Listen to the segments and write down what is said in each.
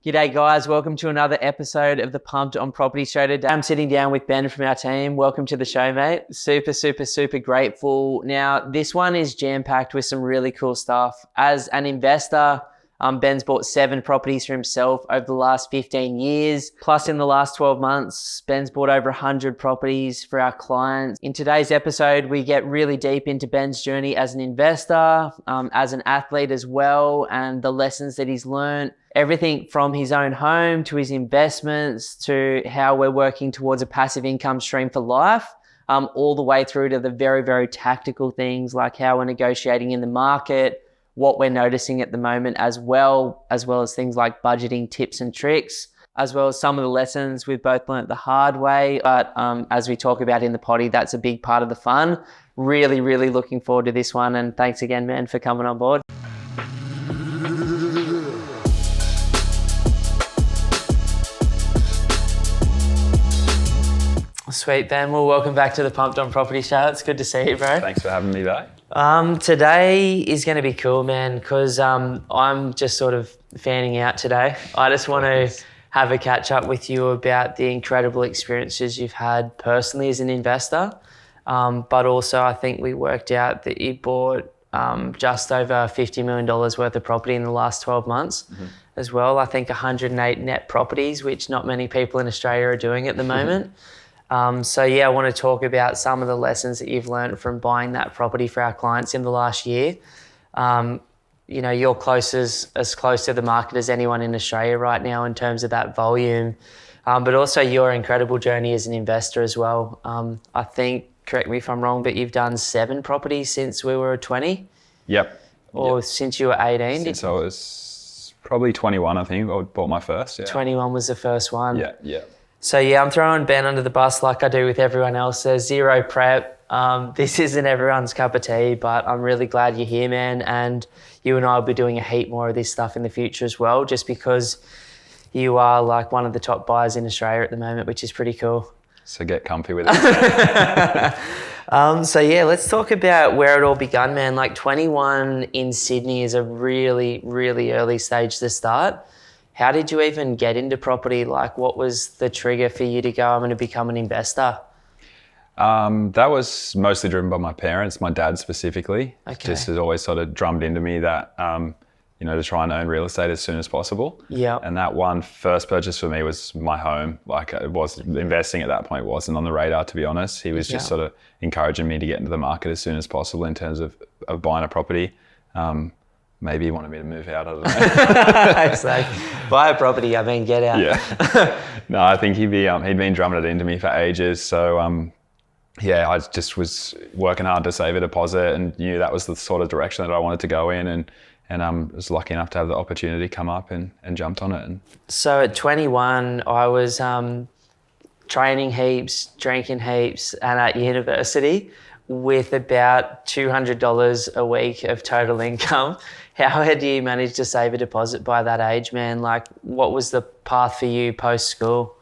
G'day guys, welcome to another episode of the Pumped on Property Show today. I'm sitting down with Ben from our team. Welcome to the show, mate. Super grateful. Now, this one is jam-packed with some really cool stuff. As an investor, Ben's bought 7 properties for himself over the last 15 years. Plus in the last 12 months, Ben's bought over 100 properties for our clients. In today's episode, we get really deep into Ben's journey as an investor, as an athlete as well, and the lessons that he's learned. Everything from his own home to his investments to how we're working towards a passive income stream for life, all the way through to the very tactical things like how we're negotiating in the market, what we're noticing at the moment as well as things like budgeting tips and tricks, as well as some of the lessons we've both learnt the hard way. But as we talk about in the potty, that's a big part of the fun. Really looking forward to this one. And thanks again, man, for coming on board. Sweet, Ben. Well, welcome back to the Pumped on Property Show. It's good to see you, bro. Thanks for having me back. Today is going to be cool, man, because I'm just sort of fanning out today. I just want to have a catch up with you about the incredible experiences you've had personally as an investor. But also I think we worked out that you bought just over $50 million worth of property in the last 12 months as well. I think 108 net properties, which not many people in Australia are doing at the moment. So I want to talk about some of the lessons that you've learned from buying that property for our clients in the last year. You're as close to the market as anyone in Australia right now in terms of that volume, but also your incredible journey as an investor as well. I think, correct me if I'm wrong, but you've done 7 properties since we were 20? Yep. Or since you were 18? Since I was probably 21, I think, I bought my first. Yeah. 21 was the first one. Yeah. So I'm throwing Ben under the bus like I do with everyone else. There's zero prep. This isn't everyone's cup of tea, but I'm really glad you're here, man. And you and I will be doing a heap more of this stuff in the future as well, just because you are like one of the top buyers in Australia at the moment, which is pretty cool. So get comfy with it. Let's talk about where it all begun, man. Like 21 in Sydney is a really early stage to start. How did you even get into property? Like, what was the trigger for you to go, I'm going to become an investor? That was mostly driven by my parents, my dad specifically. Okay. Just has always sort of drummed into me that, to try and own real estate as soon as possible. Yeah. And that one first purchase for me was my home. Like, it was investing at that point wasn't on the radar, to be honest. He was just sort of encouraging me to get into the market as soon as possible in terms of buying a property. Maybe he wanted me to move out, I don't know. It's like, buy a property, get out. Yeah. No, I think he'd been drumming it into me for ages. So, I just was working hard to save a deposit and knew that was the sort of direction that I wanted to go in. And was lucky enough to have the opportunity come up and jumped on it. So at 21, I was training heaps, drinking heaps, and at university with about $200 a week of total income. How had you managed to save a deposit by that age, man? Like, what was the path for you post-school?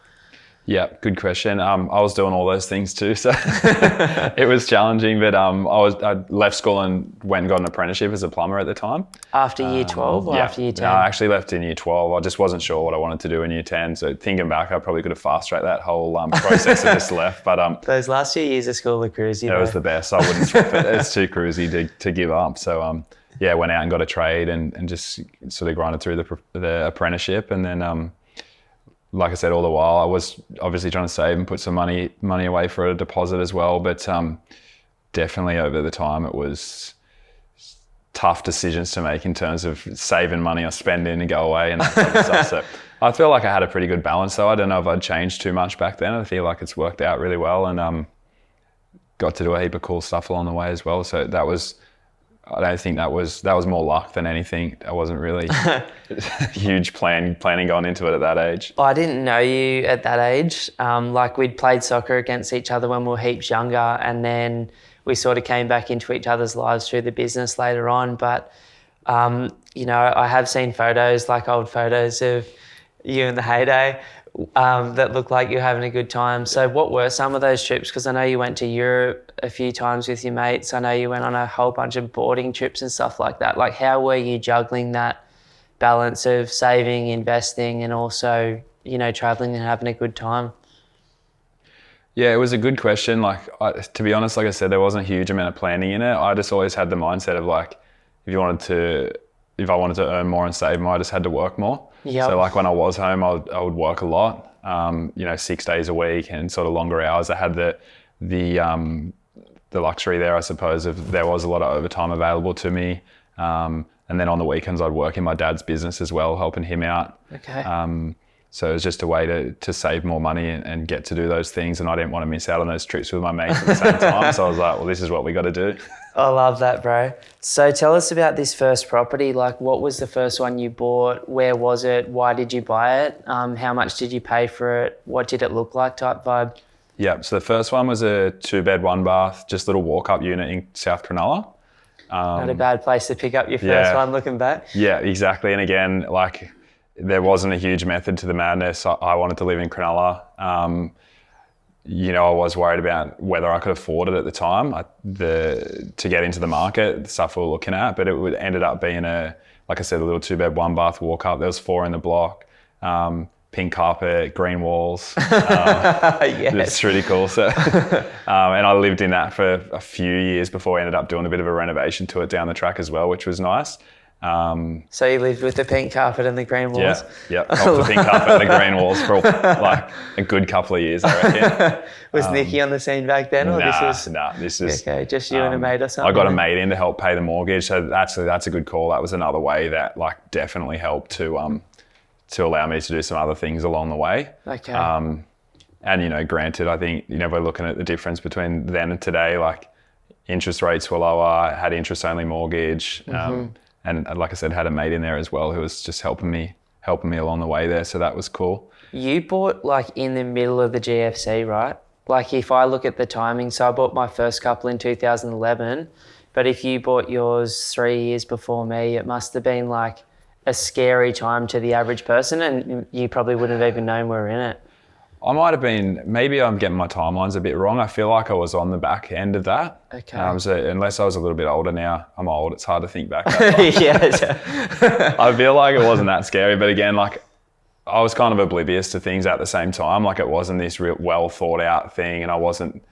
Yeah, good question. I was doing all those things too, so it was challenging. But I left school and went and got an apprenticeship as a plumber at the time. After year 12 or after year 10? No, I actually left in year 12. I just wasn't sure what I wanted to do in year 10. So thinking back, I probably could have fast-tracked that whole process and just left. But those last few years of school were cruisy. It was the best. I wouldn't swap it. It's too cruisy to give up. So went out and got a trade and just sort of grinded through the apprenticeship, and then. Like I said, all the while, I was obviously trying to save and put some money away for a deposit as well. But definitely over the time, it was tough decisions to make in terms of saving money or spending and go away and that type of stuff. So I feel like I had a pretty good balance, though. I don't know if I'd changed too much back then. I feel like it's worked out really well, and got to do a heap of cool stuff along the way as well. So that was... I don't think that was more luck than anything. I wasn't really huge planning going into it at that age. I didn't know you at that age. We'd played soccer against each other when we were heaps younger, and then we sort of came back into each other's lives through the business later on. But, I have seen photos, like old photos of you in the heyday, that look like you're having a good time. So what were some of those trips? Because I know you went to Europe a few times with your mates. I know you went on a whole bunch of boarding trips and stuff like that. Like, how were you juggling that balance of saving, investing, and also, you know, traveling and having a good time? Yeah, it was a good question. Like, to be honest, like I said, there wasn't a huge amount of planning in it. I just always had the mindset of like, if I wanted to earn more and save more, I just had to work more. Yep. So like when I was home, I would work a lot, 6 days a week and sort of longer hours. I had the luxury there, I suppose, of there was a lot of overtime available to me. And then on the weekends, I'd work in my dad's business as well, helping him out. Okay. So it was just a way to save more money and get to do those things. And I didn't want to miss out on those trips with my mates at the same time. So I was like, well, this is what we got to do. I love that, bro. So tell us about this first property. Like, what was the first one you bought? Where was it? Why did you buy it? How much did you pay for it? What did it look like type vibe? Yeah, so the first one was a 2-bed, 1-bath, just little walk-up unit in South Cronulla. Not a bad place to pick up your first one looking back. Yeah, exactly. And again, like, there wasn't a huge method to the madness. I wanted to live in Cronulla. I was worried about whether I could afford it at the time to get into the market, the stuff we were looking at, but it ended up being like I said, a little 2-bed, 1-bath walk-up. There was 4 in the block. Pink carpet, green walls. Yes. It's really cool. So, and I lived in that for a few years before I ended up doing a bit of a renovation to it down the track as well, which was nice. So you lived with the pink carpet and the green walls? Yeah, off the pink carpet and the green walls for like a good couple of years, I reckon. Was Nikki on the scene back then? Or this is okay, just you and a mate or something? I got a mate in to help pay the mortgage, so that's a good call. That was another way that like definitely helped to allow me to do some other things along the way. Okay. And, granted, I think, we're looking at the difference between then and today, like interest rates were lower, I had interest-only mortgage, and like I said, had a mate in there as well who was just helping me along the way there. So that was cool. You bought like in the middle of the GFC, right? Like if I look at the timing, so I bought my first couple in 2011, but if you bought yours 3 years before me, it must have been like a scary time to the average person, and you probably wouldn't have even known we were in it. I might have been, maybe I'm getting my timelines a bit wrong. I feel like I was on the back end of that. Okay. So unless I was a little bit older now, I'm old, it's hard to think back. Yeah. I feel like it wasn't that scary, but again, like I was kind of oblivious to things at the same time. Like it wasn't this real well thought out thing, and I wasn't,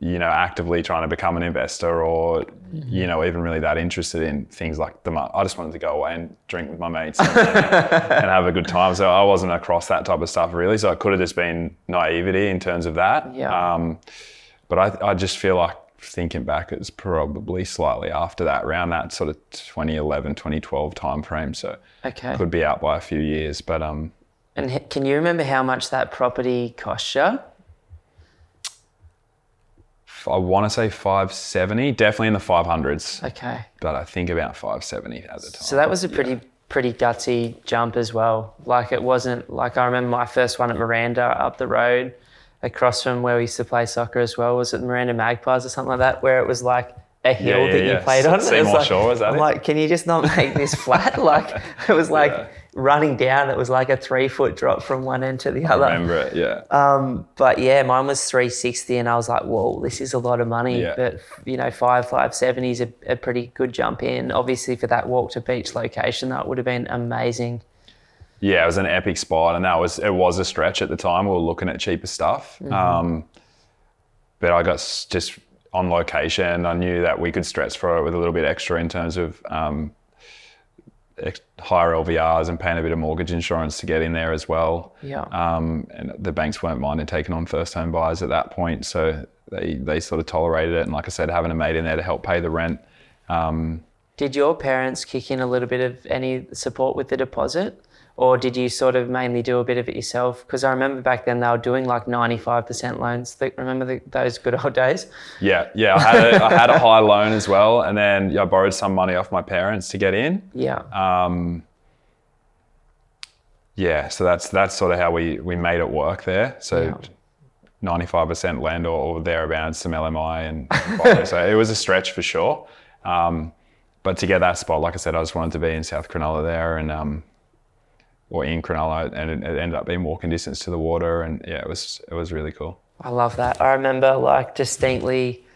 actively trying to become an investor or, even really that interested in things like I just wanted to go away and drink with my mates and have a good time. So I wasn't across that type of stuff really. So it could have just been naivety in terms of that. Yeah. But I just feel like thinking back, it's probably slightly after that, around that sort of 2011, 2012 timeframe. So okay. Could be out by a few years. But And can you remember how much that property cost you? I want to say 570, definitely in the 500s. Okay. But I think about 570 at the time. So that was a pretty gutsy jump as well. Like it wasn't like, I remember my first one at Miranda up the road across from where we used to play soccer as well. Was it Miranda Magpies or something like that, where it was like a hill that you played on? Seymour Shore, is that I'm like, can you just not make this flat? Like it was like running down. It was like a 3-foot drop from one end to the other. I remember it, yeah. But yeah, mine was 360 and I was like, whoa, this is a lot of money. Yeah. But 570 is a pretty good jump in. Obviously for that walk to beach location, that would have been amazing. Yeah, it was an epic spot, and it was a stretch at the time. We were looking at cheaper stuff. But I got just on location, I knew that we could stretch for it with a little bit extra in terms of higher LVRs and paying a bit of mortgage insurance to get in there as well. Yeah. And the banks weren't minding taking on first home buyers at that point, so they sort of tolerated it. And like I said, having a mate in there to help pay the rent. Did your parents kick in a little bit of any support with the deposit? Or did you sort of mainly do a bit of it yourself? Because I remember back then they were doing like 95% loans. Remember those good old days? Yeah. I had a high loan as well, and then I borrowed some money off my parents to get in. Yeah. So that's sort of how we made it work there. So 95% lend or thereabouts, some LMI, and so it was a stretch for sure. But to get that spot, like I said, I just wanted to be in South Cronulla there, and or in Cronulla, and it ended up being walking distance to the water, and it was really cool. I love that. I remember like distinctly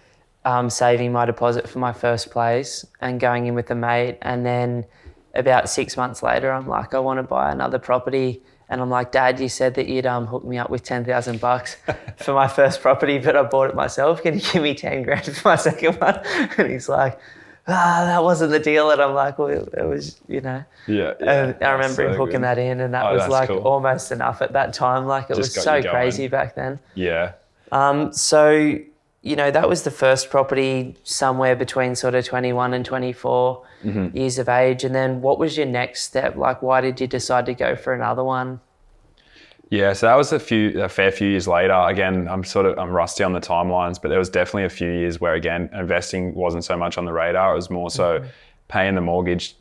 saving my deposit for my first place and going in with a mate, and then about 6 months later, I'm like, I want to buy another property. And I'm like, Dad, you said that you'd hook me up with $10,000 for my first property, but I bought it myself. Can you give me 10 grand for my second one? And he's like, that wasn't the deal. And I'm like, well, it was, Yeah. And I remember him hooking that in, and that was like cool. Almost enough at that time. Like it was so crazy back then. Yeah. So, that was the first property somewhere between sort of 21 and 24 years of age. And then what was your next step? Like, why did you decide to go for another one? Yeah, so that was a fair few years later. Again, I'm rusty on the timelines, but there was definitely a few years where, again, investing wasn't so much on the radar. It was more so paying the mortgage,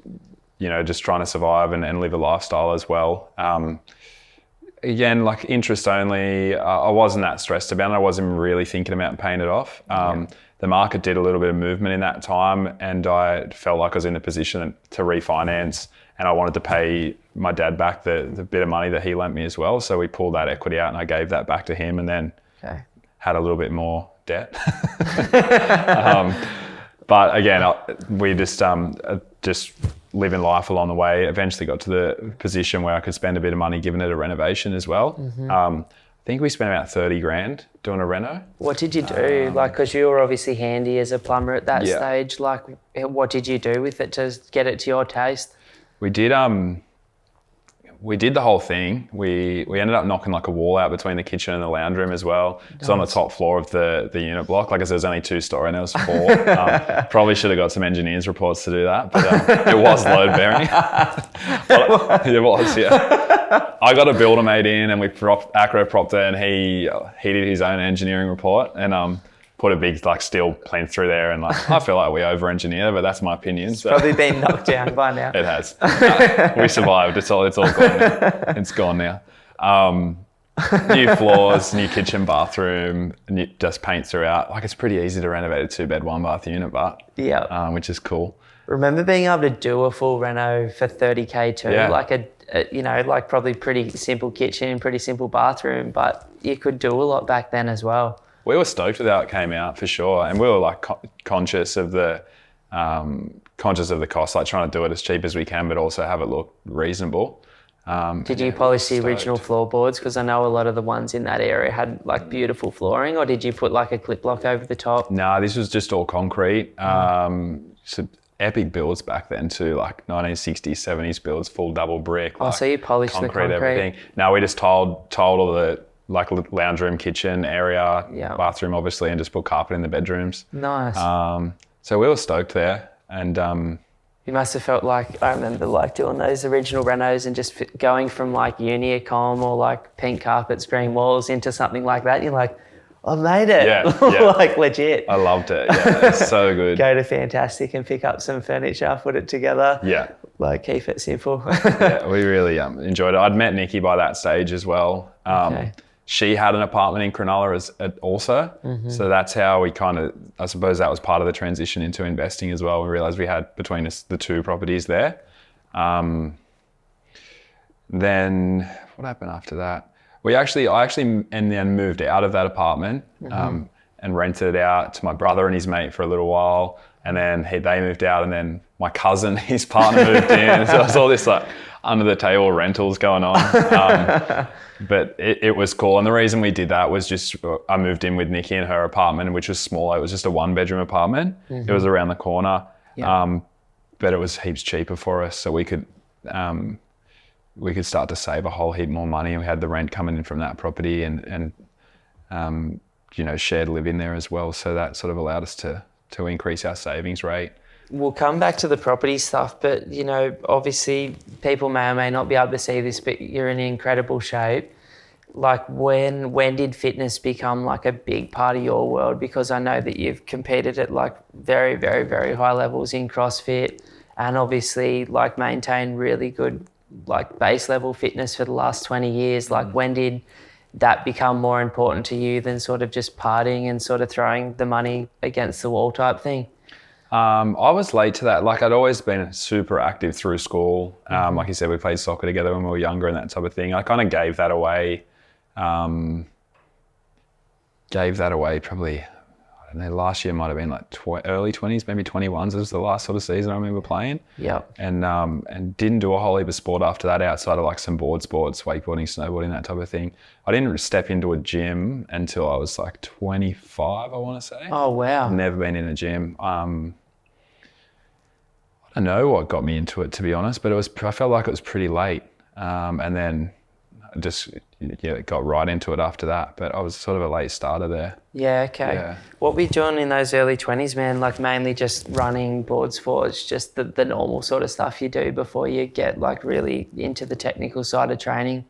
just trying to survive and live a lifestyle as well. Again, like interest only, I wasn't that stressed about it. I wasn't really thinking about paying it off. The market did a little bit of movement in that time, and I felt like I was in a position to refinance, and I wanted to pay my dad back the bit of money that he lent me as well. So we pulled that equity out and I gave that back to him, and then had a little bit more debt. But again, we just living life along the way, eventually got to the position where I could spend a bit of money giving it a renovation as well. I think we spent about 30 grand doing a reno. What did you do? Because you were obviously handy as a plumber at that stage. Like, what did you do with it to get it to your taste? We did the whole thing. We ended up knocking like a wall out between the kitchen and the lounge room as well. It's on the top floor of the unit block. Like I said, there's only 2-story and there was 4. Probably should have got some engineers reports to do that, but it was load bearing. It was, yeah. I got a builder made in, and we acro propped it, and he did his own engineering report and put a big like steel plinth through there, and like I feel like we over-engineer, but that's my opinion. It's probably been knocked down by now. It has. We survived. It's all gone now. It's gone now. New floors, new kitchen, bathroom, just paint throughout. Like it's pretty easy to renovate a 2-bed, 1-bath unit, but which is cool. Remember being able to do a full reno for 30K too, like like probably pretty simple kitchen, pretty simple bathroom, but you could do a lot back then as well. We were stoked with how it came out for sure, and we were like conscious of the cost, like trying to do it as cheap as we can, but also have it look reasonable. Did you polish the original floorboards? Because I know a lot of the ones in that area had like beautiful flooring, or did you put like a clip block over the top? No, this was just all concrete. So epic builds back then too, like 1960s, 70s builds, full double brick. So you polished the concrete? Everything. No, we just tiled all the like lounge room, kitchen area, bathroom obviously, and just put carpet in the bedrooms. Nice. So we were stoked there, and you must have felt like, I remember like doing those original renos and just going from like Uniacom or like pink carpets, green walls into something like that. You're like, I made it. Yeah. Like legit. I loved it. Yeah, it's so good. Go to Fantastic and pick up some furniture, put it together. Yeah. Like keep it simple. Yeah, we really enjoyed it. I'd met Nikki by that stage as well. She had an apartment in Cronulla also. So that's how we I suppose that was part of the transition into investing as well. We realised we had between us the 2 properties there. Then what happened after that? I actually and then moved out of that apartment and rented it out to my brother and his mate for a little while. And then they moved out, and then my cousin, his partner, moved in. So it was all this like under the table rentals going on. But it was cool. And the reason we did that was just I moved in with Nikki in her apartment, which was small. It was just a 1-bedroom apartment. It was around the corner. But it was heaps cheaper for us. So we could start to save a whole heap more money. We had the rent coming in from that property and shared living there as well. So that sort of allowed us to increase our savings rate. We'll come back to the property stuff, but obviously people may or may not be able to see this, but you're in incredible shape. Like when did fitness become like a big part of your world? Because I know that you've competed at like very, very, very high levels in CrossFit, and obviously like maintained really good like base level fitness for the last 20 years. Like when did that become more important to you than sort of just partying and sort of throwing the money against the wall type thing? I was late to that. Like I'd always been super active through school. Like you said, we played soccer together when we were younger and that type of thing. I kind of gave that away probably, I and then last year might have been like early 20s, maybe 21s. It was the last sort of season I remember playing. Yeah. And didn't do a whole heap of sport after that outside of like some board sports, wakeboarding, snowboarding, that type of thing. I didn't step into a gym until I was like 25, I want to say. Oh, wow. Never been in a gym. I don't know what got me into it, to be honest, but I felt like it was pretty late. And then just got right into it after that. But I was sort of a late starter there. Yeah, okay. Yeah. What were you doing in those early 20s, man? Like mainly just running, board sports, just the normal sort of stuff you do before you get like really into the technical side of training?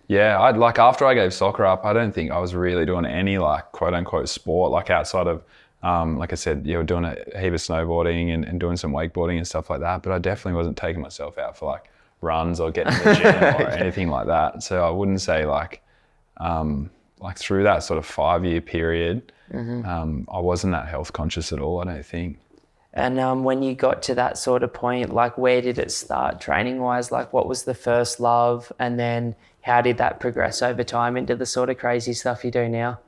Yeah, after I gave soccer up, I don't think I was really doing any like quote unquote sport, like outside of, like I said, doing a heap of snowboarding and doing some wakeboarding and stuff like that. But I definitely wasn't taking myself out for like runs or getting to the gym or anything like that. So I wouldn't say like through that sort of 5-year period, I wasn't that health conscious at all, I don't think. And when you got to that sort of point, like where did it start training wise? Like what was the first love? And then how did that progress over time into the sort of crazy stuff you do now?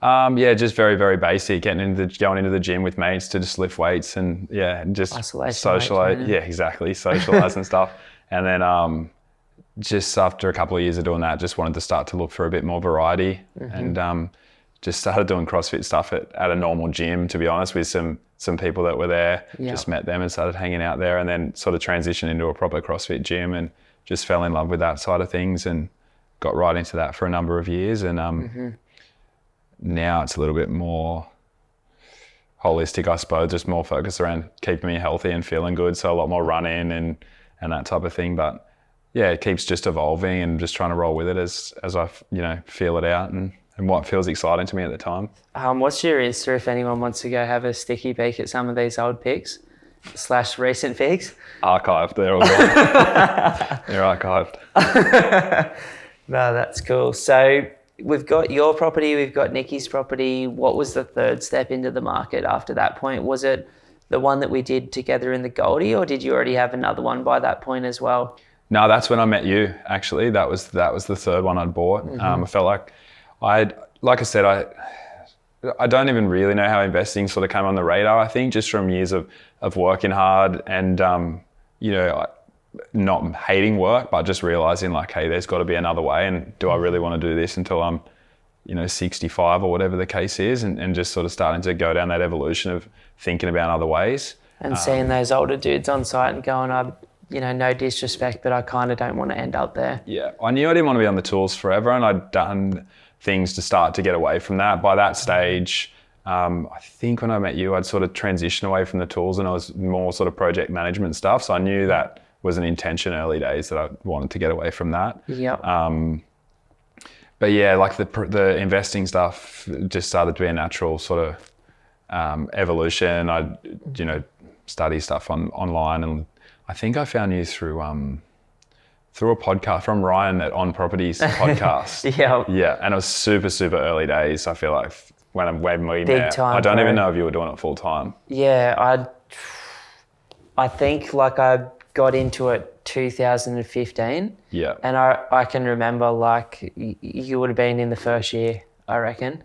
Just very, very basic, going into the gym with mates to just lift weights and just socialise. Yeah, exactly. Socialise and stuff. And then just after a couple of years of doing that, just wanted to start to look for a bit more variety and just started doing CrossFit stuff at a normal gym, to be honest, with some people that were there. Yep. Just met them and started hanging out there, and then sort of transitioned into a proper CrossFit gym and just fell in love with that side of things and got right into that for a number of years. And now it's a little bit more holistic, I suppose, just more focused around keeping me healthy and feeling good. So a lot more running and that type of thing. But yeah, it keeps just evolving and just trying to roll with it as I feel it out and what feels exciting to me at the time. What's your Insta if anyone wants to go have a sticky peek at some of these old pics / recent pics? Archived, they're all gone. They're archived. No, that's cool. So we've got your property, we've got Nikki's property. What was the third step into the market after that point? Was it the one that we did together in the Goldie, or did you already have another one by that point as well? No, that's when I met you, actually. That was the third one I'd bought. I felt like like I said, I don't even really know how investing sort of came on the radar, I think, just from years of working hard and, not hating work, but just realizing like, hey, there's got to be another way. And do I really want to do this until I'm, 65 or whatever the case is, and just sort of starting to go down that evolution of thinking about other ways. And seeing those older dudes on site and going, no disrespect, but I kind of don't want to end up there. Yeah, I knew I didn't want to be on the tools forever, and I'd done things to start to get away from that. By that stage, I think when I met you, I'd sort of transitioned away from the tools and I was more sort of project management stuff. So I knew that was an intention early days that I wanted to get away from that. Yeah. But yeah, like the investing stuff just started to be a natural sort of evolution. I, study stuff online, and I think I found you through a podcast from Ryan at On Properties podcast. Yeah. Yeah, and it was super, super early days. I feel like when we Big met, time, I don't bro. even know if you were doing it full time. Yeah, I think like I got into it 2015. Yeah. And I can remember like you would have been in the first year, I reckon.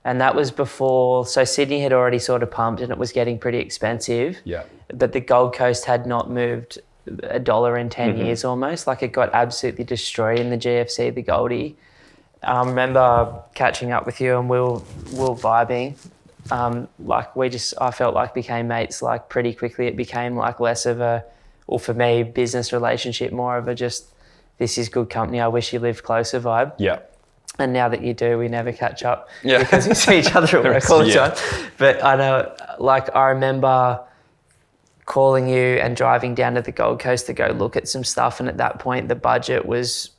And that was before, so Sydney had already sort of pumped and it was getting pretty expensive. Yeah. But the Gold Coast had not moved $1 in 10 years almost. Like it got absolutely destroyed in the GFC, the Goldie. I remember catching up with you and we were vibing. I felt like became mates like pretty quickly. It became like less of a, or for me, business relationship, more of a just, this is good company, I wish you lived closer vibe. Yeah. And now that you do, we never catch up Yeah. because we see each other at work all the time. But I know, like, I remember calling you and driving down to the Gold Coast to go look at some stuff. And at that point, the budget was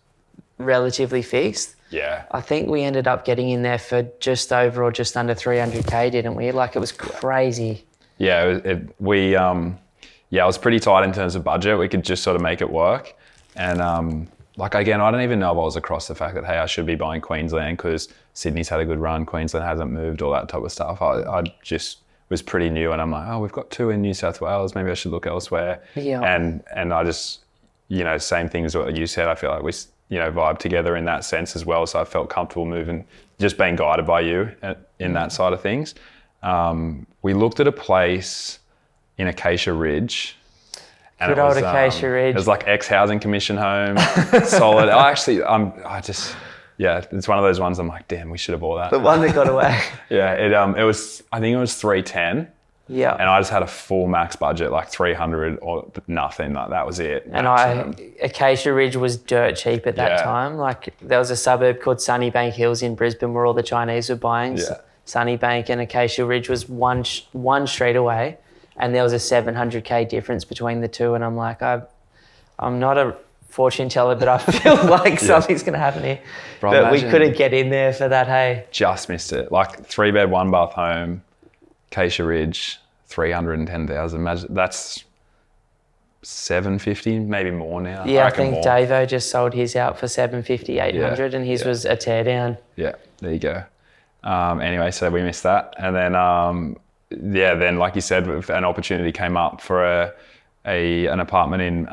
relatively fixed. Yeah. I think we ended up getting in there for just over or just under 300K, didn't we? Like, it was crazy. Yeah, it was pretty tight in terms of budget. We could just sort of make it work. And again, I don't even know if I was across the fact that, hey, I should be buying Queensland because Sydney's had a good run, Queensland hasn't moved, all that type of stuff. I just was pretty new and I'm like, oh, we've got 2 in New South Wales, maybe I should look elsewhere. Yeah. And I just, same thing as what you said, I feel like we, vibe together in that sense as well. So I felt comfortable moving, just being guided by you in that side of things. We looked at a place in Acacia Ridge. And Good old Acacia Ridge. It was like ex-housing commission home, solid. It's one of those ones I'm like, damn, we should have bought that. The one that got away. Yeah, it was, I think it was 310. Yeah. And I just had a full max budget, like 300 or nothing. Like that was it. And Acacia Ridge was dirt cheap at that time. Like there was a suburb called Sunnybank Hills in Brisbane where all the Chinese were buying. Yeah. Sunnybank and Acacia Ridge was one street away, and there was a 700k difference between the two. And I'm like, I'm not a fortune teller, but I feel like something's going to happen here. Bro, but we couldn't get in there for that, hey. Just missed it. Like 3-bed, 1-bath home, Acacia Ridge, 310,000. Imagine that's 750, maybe more now. Yeah, I think Davo just sold his out for 750, 800, and his was a teardown. Yeah, there you go. Anyway, so we missed that. And then, then like you said, an opportunity came up for an apartment in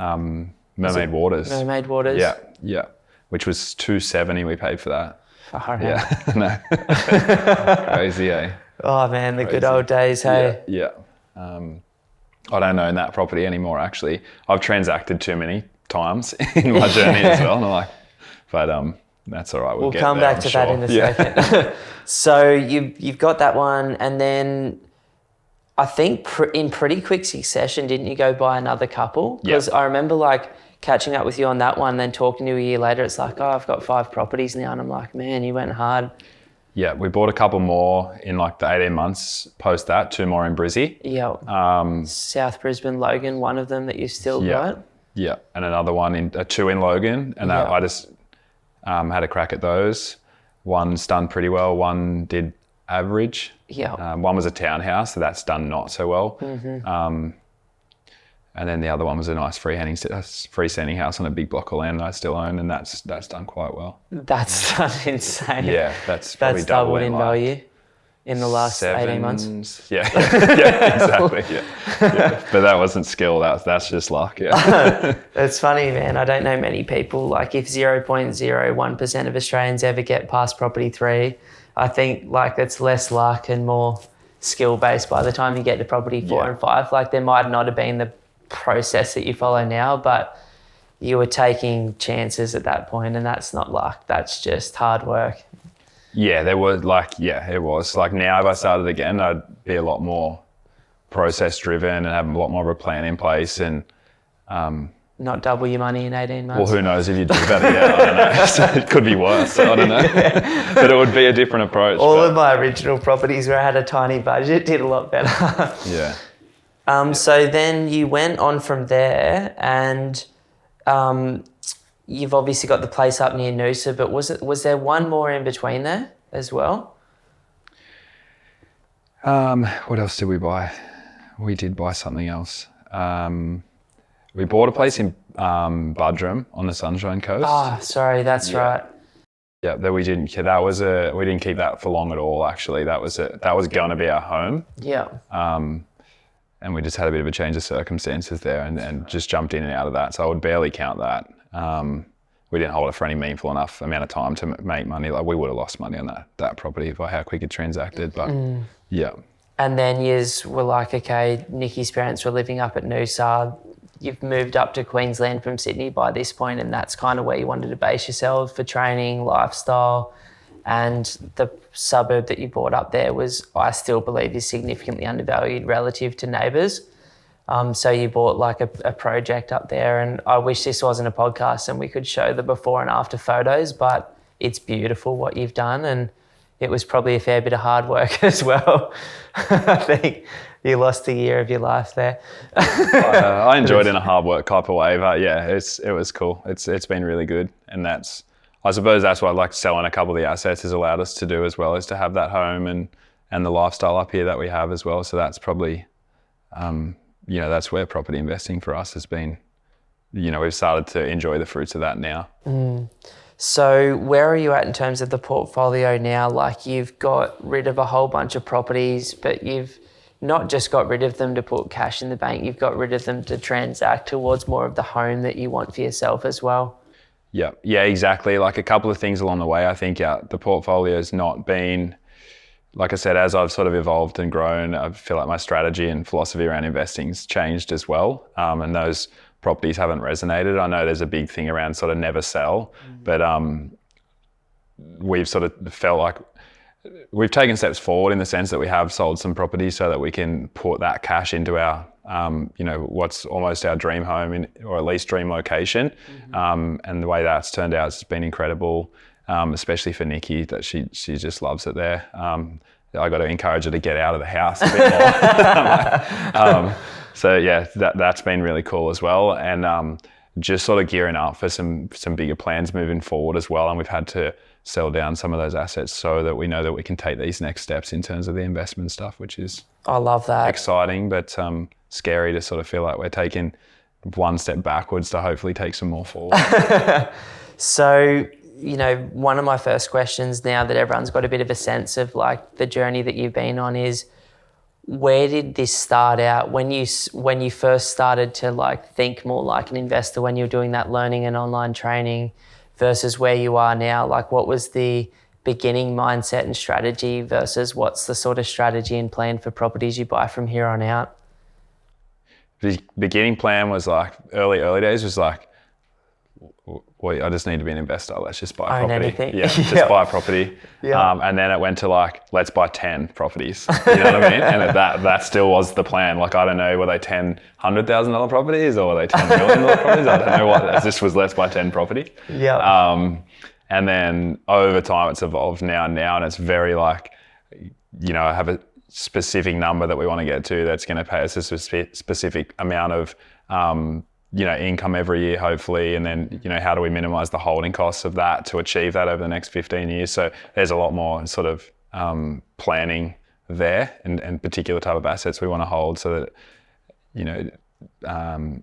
Mermaid Waters. Mermaid Waters? Yeah. Which was $270 we paid for that. Far out. Yeah, no. Crazy, eh? Oh man, the good old days, hey? Yeah. I don't own that property anymore, actually. I've transacted too many times in my journey as well. And I'm like, but that's all right. We'll come back to that in a second. So you've got that one, and then I think in pretty quick succession, didn't you go buy another couple? Because I remember like catching up with you on that one, then talking to you a year later, it's like, I've got 5 properties now. And I'm like, man, you went hard. Yeah, we bought a couple more in like the 18 months post that, 2 more in Brizzy. Yeah. South Brisbane, Logan, one of them that you still got. Yeah, and another one 2 in Logan. And I just had a crack at those. One's done pretty well, one did average. Yeah. One was a townhouse, so that's done not so well. Mm-hmm. And then the other one was a nice freestanding house on a big block of land that I still own, and that's done quite well. That's done insane. Yeah, that's probably doubled in value in the last 18 months. Yeah, exactly. Yeah. But that wasn't skill. That's just luck. Yeah. It's funny, man. I don't know many people. Like if 0.01% of Australians ever get past property 3, I think like it's less luck and more skill based by the time you get to property 4 and 5. Like there might not have been the process that you follow now, but you were taking chances at that point, and that's not luck. That's just hard work. Yeah, there was it was. Like now if I started again, I'd be a lot more process driven and have a lot more of a plan in place and not double your money in 18 months. Well, who knows if you do better? Yeah, I don't know. So it could be worse. I don't know. But it would be a different approach. All of my original properties where I had a tiny budget did a lot better. Yeah. So then you went on from there, and you've obviously got the place up near Noosa, but was there one more in between there as well? What else did we buy? We did buy something else. We bought a place in Budrum on the Sunshine Coast. Oh, sorry, that's right. Yeah, that we didn't keep that for long at all. Actually, that was going to be our home. Yeah. And we just had a bit of a change of circumstances there and just jumped in and out of that. So I would barely count that. We didn't hold it for any meaningful enough amount of time to make money. Like we would have lost money on that property by how quick it transacted. But yeah. And then yous were like, okay, Nikki's parents were living up at Noosa. You've moved up to Queensland from Sydney by this point, and that's kind of where you wanted to base yourself for training, lifestyle. And the suburb that you bought up there was, I still believe, is significantly undervalued relative to neighbours. So you bought like a project up there, and I wish this wasn't a podcast and we could show the before and after photos, but it's beautiful what you've done, and it was probably a fair bit of hard work as well. I think you lost a year of your life there. I enjoyed it in a hard work type of way, but yeah, it was cool. It's been really good, and I suppose that's what like selling a couple of the assets has allowed us to do as well, is to have that home and the lifestyle up here that we have as well. So that's probably, that's where property investing for us has been. We've started to enjoy the fruits of that now. So where are you at in terms of the portfolio now? Like you've got rid of a whole bunch of properties, but you've not just got rid of them to put cash in the bank, you've got rid of them to transact towards more of the home that you want for yourself as well. Yeah, exactly. Like a couple of things along the way. I think the portfolio's not been like I said, as I've sort of evolved and grown, I feel like my strategy and philosophy around investing's changed as well. And those properties haven't resonated. I know there's a big thing around sort of never sell, but we've sort of felt like we've taken steps forward in the sense that we have sold some properties so that we can put that cash into our, what's almost our dream home or at least dream location. And the way that's turned out, it's been incredible, especially for Nikki, that she just loves it there. I got to encourage her to get out of the house a bit more. So yeah, that's been really cool as well. And just sort of gearing up for some bigger plans moving forward as well. And we've had to sell down some of those assets so that we know that we can take these next steps in terms of the investment stuff, which is I love that. Exciting, but scary to sort of feel like we're taking one step backwards to hopefully take some more forward. So, one of my first questions now that everyone's got a bit of a sense of like the journey that you've been on is, where did this start out when you first started to like think more like an investor, when you were doing that learning and online training versus where you are now? Like, what was the beginning mindset and strategy versus what's the sort of strategy and plan for properties you buy from here on out? The beginning plan was like early days was like, well, I just need to be an investor. Let's just buy Own property. anything. Yeah, just buy a property. And then it went to like, let's buy 10 properties. You know what I mean? And that still was the plan. Like, I don't know, were they $100,000 properties or were they $10 million properties? I don't know what. This was let's buy 10 properties. And then over time it's evolved now, and it's very like, I have a specific number that we want to get to that's going to pay us a specific amount of income every year, hopefully. And then, how do we minimize the holding costs of that to achieve that over the next 15 years? So there's a lot more sort of planning there and particular type of assets we want to hold so that,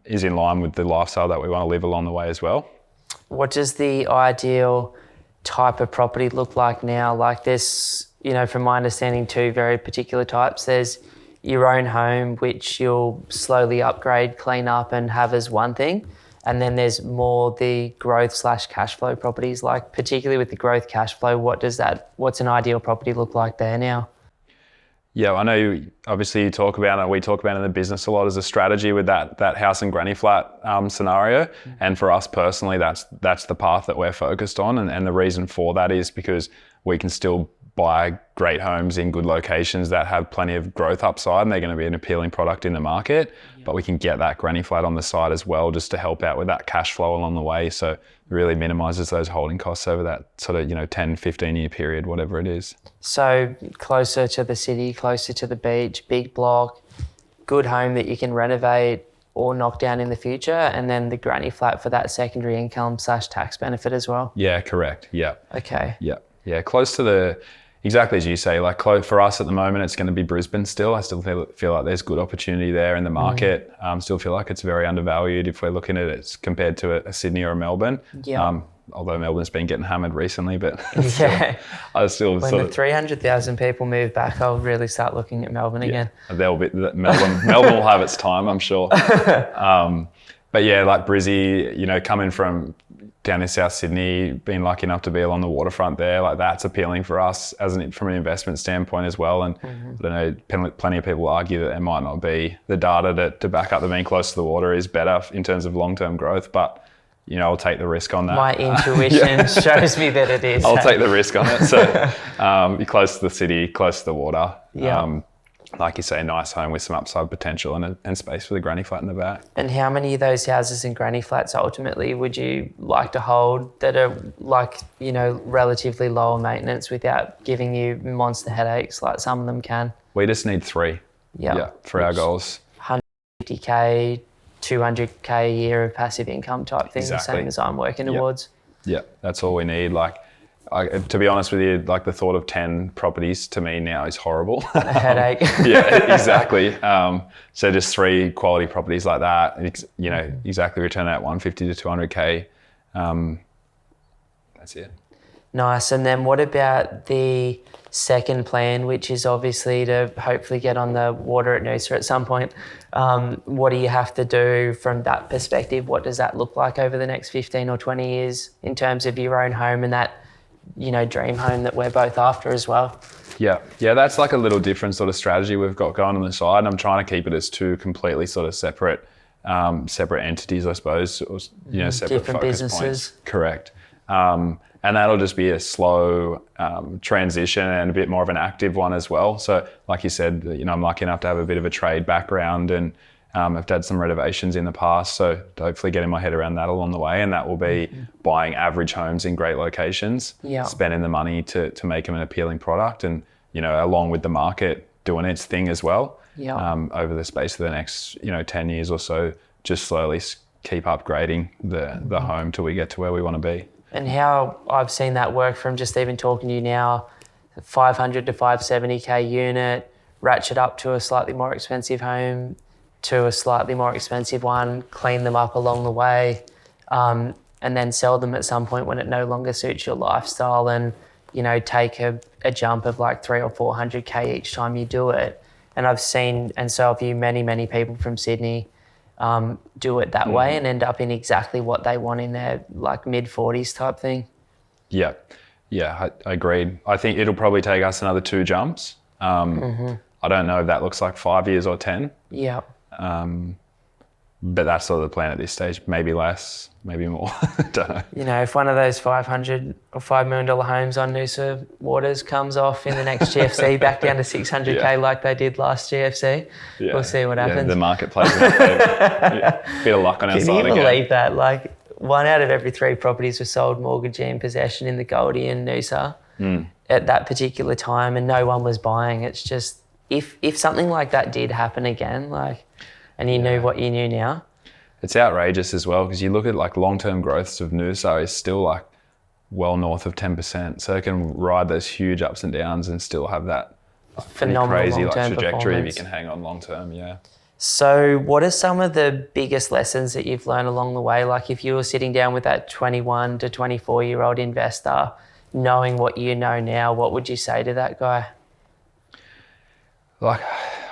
is in line with the lifestyle that we want to live along the way as well. What does the ideal type of property look like now? Like, there's, from my understanding, two very particular types. There's your own home, which you'll slowly upgrade, clean up and have as one thing. And then there's more the growth/cash flow properties. Like, particularly with the growth cash flow, what's an ideal property look like there now? Yeah, I know obviously we talk about it in the business a lot as a strategy with that house and granny flat scenario. And for us personally, that's the path that we're focused on. And the reason for that is because we can still buy great homes in good locations that have plenty of growth upside, and they're going to be an appealing product in the market. But we can get that granny flat on the side as well, just to help out with that cash flow along the way. So it really minimizes those holding costs over that sort of 10, 15 year period, whatever it is. So closer to the city, closer to the beach, big block, good home that you can renovate or knock down in the future, and then the granny flat for that secondary income/tax benefit as well. Yeah, correct. Yeah. Okay. Yeah, close to exactly as you say, like for us at the moment, it's going to be Brisbane still. I still feel like there's good opportunity there in the market. Still feel like it's very undervalued if we're looking at it compared to a Sydney or a Melbourne. Although Melbourne's been getting hammered recently, but I still when the 300,000 people move back, I'll really start looking at Melbourne again. Melbourne will have its time, I'm sure. But yeah, like Brizzy, coming from down in South Sydney, being lucky enough to be along the waterfront there, like that's appealing for us from an investment standpoint as well. And I don't know, plenty of people argue that there might not be the data to back up that being close to the water is better in terms of long-term growth, but I'll take the risk on that. My intuition shows me that it is. I'll take the risk on it. So be close to the city, close to the water. Like you say, a nice home with some upside potential and space for the granny flat in the back. And how many of those houses and granny flats ultimately would you like to hold that are like, relatively lower maintenance without giving you monster headaches like some of them can? We just need 3. For our goals. 150K, 200K a year of passive income type thing, exactly. The same as I'm working towards. Yeah, that's all we need. Like, to be honest with you, like the thought of 10 properties to me now is horrible. A headache. Yeah, exactly. So just 3 quality properties like that, exactly return that 150 to 200K. That's it. Nice. And then what about the second plan, which is obviously to hopefully get on the water at Noosa at some point? What do you have to do from that perspective? What does that look like over the next 15 or 20 years in terms of your own home and that, dream home that we're both after as well? Yeah, that's like a little different sort of strategy we've got going on the side. And I'm trying to keep it as two completely sort of separate entities, I suppose, or, separate different focus businesses. Points. Correct. And that'll just be a slow transition and a bit more of an active one as well. So like you said, I'm lucky enough to have a bit of a trade background and I've had some renovations in the past. So hopefully getting my head around that along the way. And that will be buying average homes in great locations, spending the money to make them an appealing product and, along with the market doing its thing as well. Over the space of the next, 10 years or so, just slowly keep upgrading the home till we get to where we want to be. And how I've seen that work from just even talking to you now, 500 to 570K unit, ratchet up to a slightly more expensive home, to a slightly more expensive one, clean them up along the way, and then sell them at some point when it no longer suits your lifestyle and, take a jump of like 300 or 400K each time you do it. And I've seen, and so have you, many people from Sydney do it that way and end up in exactly what they want in their like mid-40s type thing. Yeah, I agreed. I think it'll probably take us another 2 jumps. I don't know if that looks like 5 years or 10. Yeah. But that's sort of the plan at this stage. Maybe less, maybe more. Don't know. If one of those $500 or $5 million homes on Noosa Waters comes off in the next GFC back down to 600K like they did last GFC, we'll see what happens. The market plays in our favour. Bit of luck on our side again. Can you believe that? Like 1 out of every 3 properties were sold mortgagee in possession in the Goldie and Noosa at that particular time, and no one was buying. It's just if something like that did happen again, and you knew what you knew now. It's outrageous as well because you look at like long-term growths of Noosa is still like well north of 10%. So it can ride those huge ups and downs and still have that phenomenal crazy long-term trajectory if you can hang on long-term, So what are some of the biggest lessons that you've learned along the way? Like if you were sitting down with that 21 to 24-year-old investor, knowing what you know now, what would you say to that guy? Like,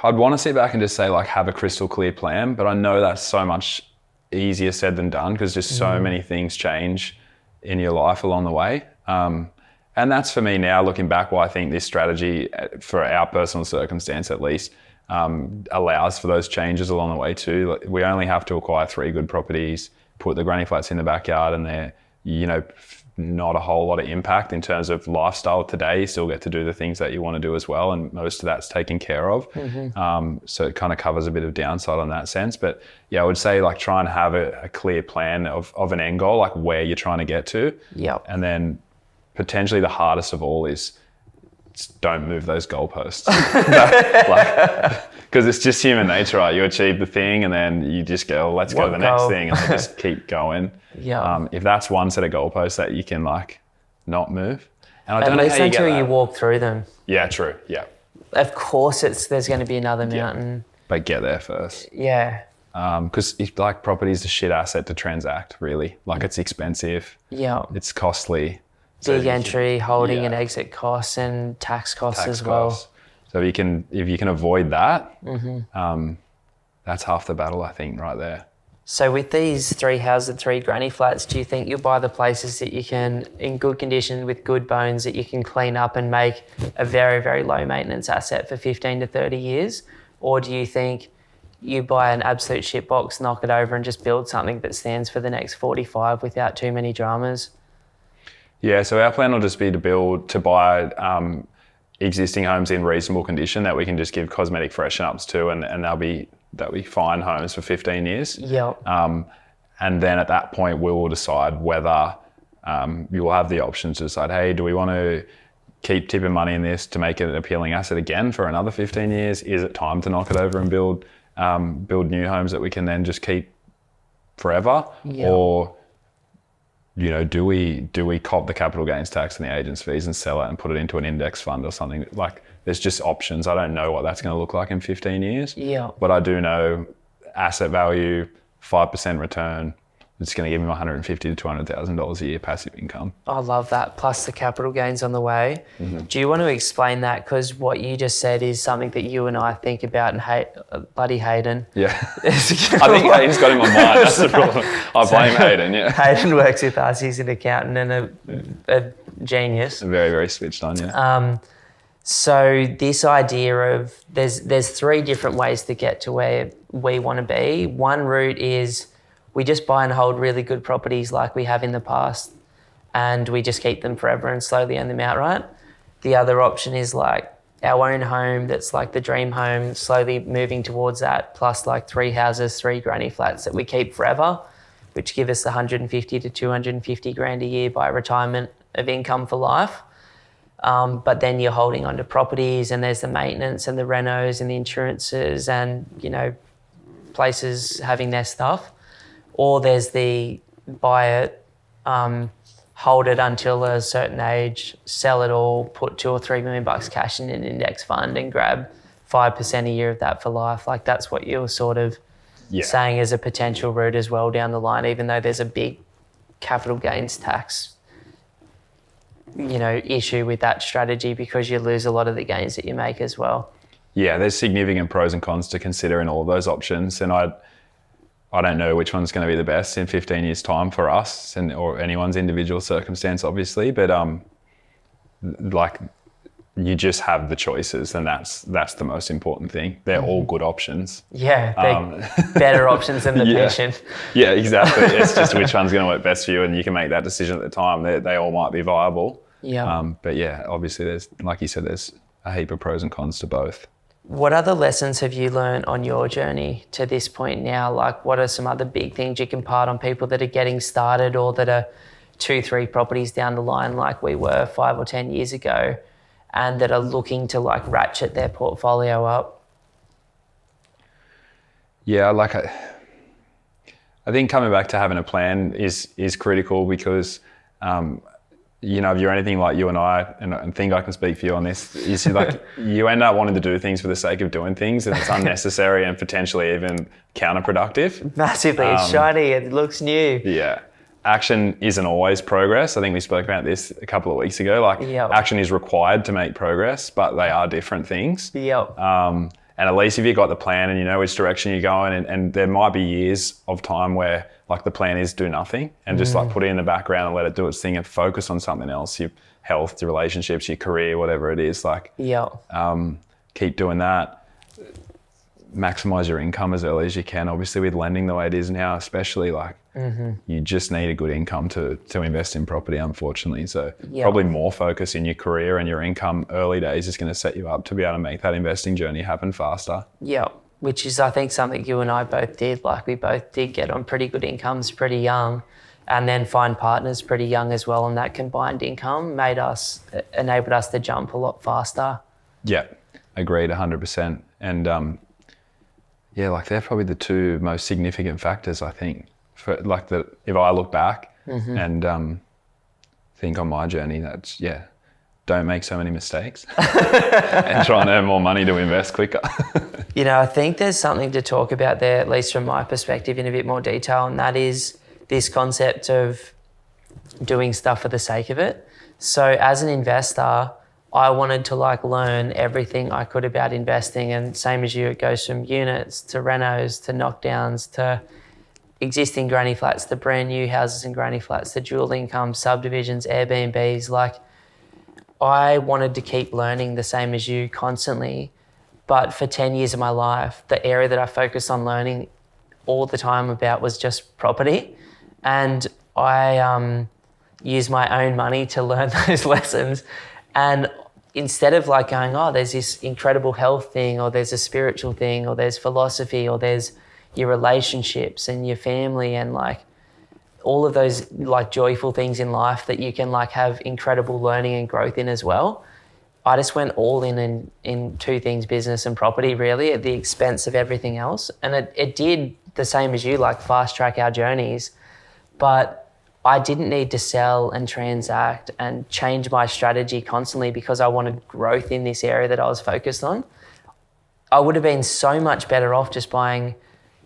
I'd want to sit back and just say, like, have a crystal clear plan, but I know that's so much easier said than done because just so many things change in your life along the way. And that's for me now, looking back, why I think this strategy, for our personal circumstance at least, allows for those changes along the way too. Like, we only have to acquire 3 good properties, put the granny flats in the backyard, and they're, not a whole lot of impact in terms of lifestyle today. You still get to do the things that you want to do as well, and most of that's taken care of. So it kind of covers a bit of downside on that sense. But I would say like try and have a clear plan of an end goal, like where you're trying to get to. And then potentially the hardest of all is don't move those goalposts. Because it's just human nature, right? You achieve the thing and then you just go, let's go to the next thing, and just keep going. If that's one set of goalposts that you can like not move. And I don't know how you get until that. you walk through them. Yeah, true. Yeah. Of course there's going to be another mountain. But get there first. Yeah. Because like property is a shit asset to transact, really. Like it's expensive. Yeah. It's costly. Big entry, holding and exit costs and tax costs as well. So if you can avoid that, that's half the battle, I think, right there. So with these 3 houses, 3 granny flats, do you think you'll buy the places that you can, in good condition with good bones, that you can clean up and make a very, very low maintenance asset for 15 to 30 years? Or do you think you buy an absolute shit box, knock it over and just build something that stands for the next 45 without too many dramas? Yeah, so our plan will just be to buy existing homes in reasonable condition that we can just give cosmetic freshen ups to, and they'll be fine homes for 15 years. And then at that point, we will decide whether you will have the option to decide, hey, do we want to keep tipping money in this to make it an appealing asset again for another 15 years? Is it time to knock it over and build new homes that we can then just keep forever? Or do we cop the capital gains tax and the agent's fees and sell it and put it into an index fund or something? Like, there's just options. I don't know what that's going to look like in 15 years. But I do know asset value, 5% return. It's going to give me $150,000 to $200,000 a year passive income. I love that. Plus the capital gains on the way. Do you want to explain that? Because what you just said is something that you and I think about and hate. Bloody Hayden. Yeah. I think Hayden's got him on mind. That's the problem. I blame Hayden, Hayden works with us. He's an accountant and a genius. Very, very switched on, So this idea of there's three different ways to get to where we want to be. One route is we just buy and hold really good properties like we have in the past, and we just keep them forever and slowly own them outright. The other option is like our own home that's like the dream home, slowly moving towards that, plus like 3 houses, 3 granny flats that we keep forever, which give us 150 to 250 grand a year by retirement of income for life. But then you're holding onto properties, and there's the maintenance and the renos and the insurances and, you know, places having their stuff. Or there's the buy it, hold it until a certain age, sell it all, put $2 or $3 million cash in an index fund and grab 5% a year of that for life. Like that's what you're sort of saying as a potential route as well down the line, even though there's a big capital gains tax, you know, issue with that strategy because you lose a lot of the gains that you make as well. Yeah, there's significant pros and cons to consider in all of those options, and I don't know which one's going to be the best in 15 years' time for us and or anyone's individual circumstance, obviously. But like you just have the choices, and that's the most important thing. They're all good options. Yeah, they're better options than the patient. Yeah, exactly. It's just which one's going to work best for you, and you can make that decision at the time. They all might be viable. Yeah. But yeah, obviously there's, like you said, there's a heap of pros and cons to both. What other lessons have you learned on your journey to this point now? Like what are some other big things you can impart on people that are getting started or that are 2-3 properties down the line like we were 5 or 10 years ago and that are looking to like ratchet their portfolio up? Yeah, like I think coming back to having a plan is critical because you know, if you're anything like you and I think I can speak for you on this, is like you end up wanting to do things for the sake of doing things, and it's unnecessary and potentially even counterproductive. Massively. It's shiny. It looks new. Yeah. Action isn't always progress. I think we spoke about this a couple of weeks ago. Like action is required to make progress, but they are different things. Yep. And at least if you've got the plan and you know which direction you're going, and there might be years of time where like the plan is do nothing and just like put it in the background and let it do its thing and focus on something else, your health, your relationships, your career, whatever it is. Like, keep doing that. Maximize your income as early as you can. Obviously with lending the way it is now, especially like you just need a good income to invest in property, unfortunately. So probably more focus in your career and your income early days is going to set you up to be able to make that investing journey happen faster. Yeah. Which is, I think, something you and I both did. Like we both did get on pretty good incomes pretty young and then find partners pretty young as well. And that combined income enabled us to jump a lot faster. Yeah, agreed 100%. And like they're probably the two most significant factors, I think, for like if I look back and think on my journey, that's, don't make so many mistakes and try and earn more money to invest quicker. You know, I think there's something to talk about there, at least from my perspective, in a bit more detail, and that is this concept of doing stuff for the sake of it. So as an investor, I wanted to like learn everything I could about investing, and same as you, it goes from units to renos to knockdowns to existing granny flats to brand new houses and granny flats to dual income, subdivisions, Airbnbs. Like I wanted to keep learning the same as you constantly. But for 10 years of my life, the area that I focused on learning all the time about was just property. And I used my own money to learn those lessons. And instead of like going, oh, there's this incredible health thing, or there's a spiritual thing, or there's philosophy, or there's your relationships and your family and like all of those like joyful things in life that you can like have incredible learning and growth in as well. I just went all in two things, business and property, really, at the expense of everything else. And it did the same as you, like fast track our journeys. But I didn't need to sell and transact and change my strategy constantly because I wanted growth in this area that I was focused on. I would have been so much better off just buying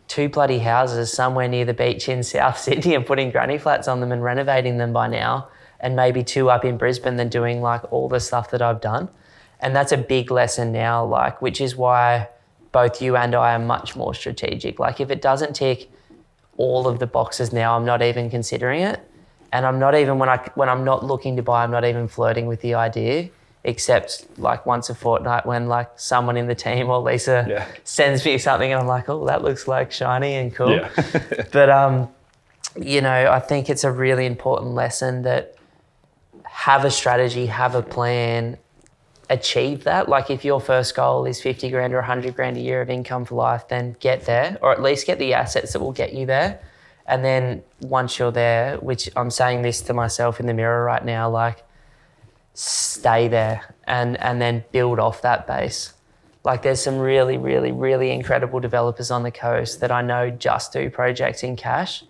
2 bloody houses somewhere near the beach in South Sydney and putting granny flats on them and renovating them by now, and maybe 2 up in Brisbane than doing like all the stuff that I've done. And that's a big lesson now, like, which is why both you and I are much more strategic. Like if it doesn't tick all of the boxes now, I'm not even considering it. And I'm not even, when I'm not looking to buy, I'm not even flirting with the idea. except like once a fortnight when like someone in the team or Lisa sends me something and I'm like, oh, that looks like shiny and cool. Yeah. But, you know, I think it's a really important lesson that have a strategy, have a plan, achieve that. Like if your first goal is 50 grand or 100 grand a year of income for life, then get there, or at least get the assets that will get you there. And then once you're there, which I'm saying this to myself in the mirror right now, like stay there and then build off that base. Like there's some really, really, really incredible developers on the coast that I know just do projects in cash.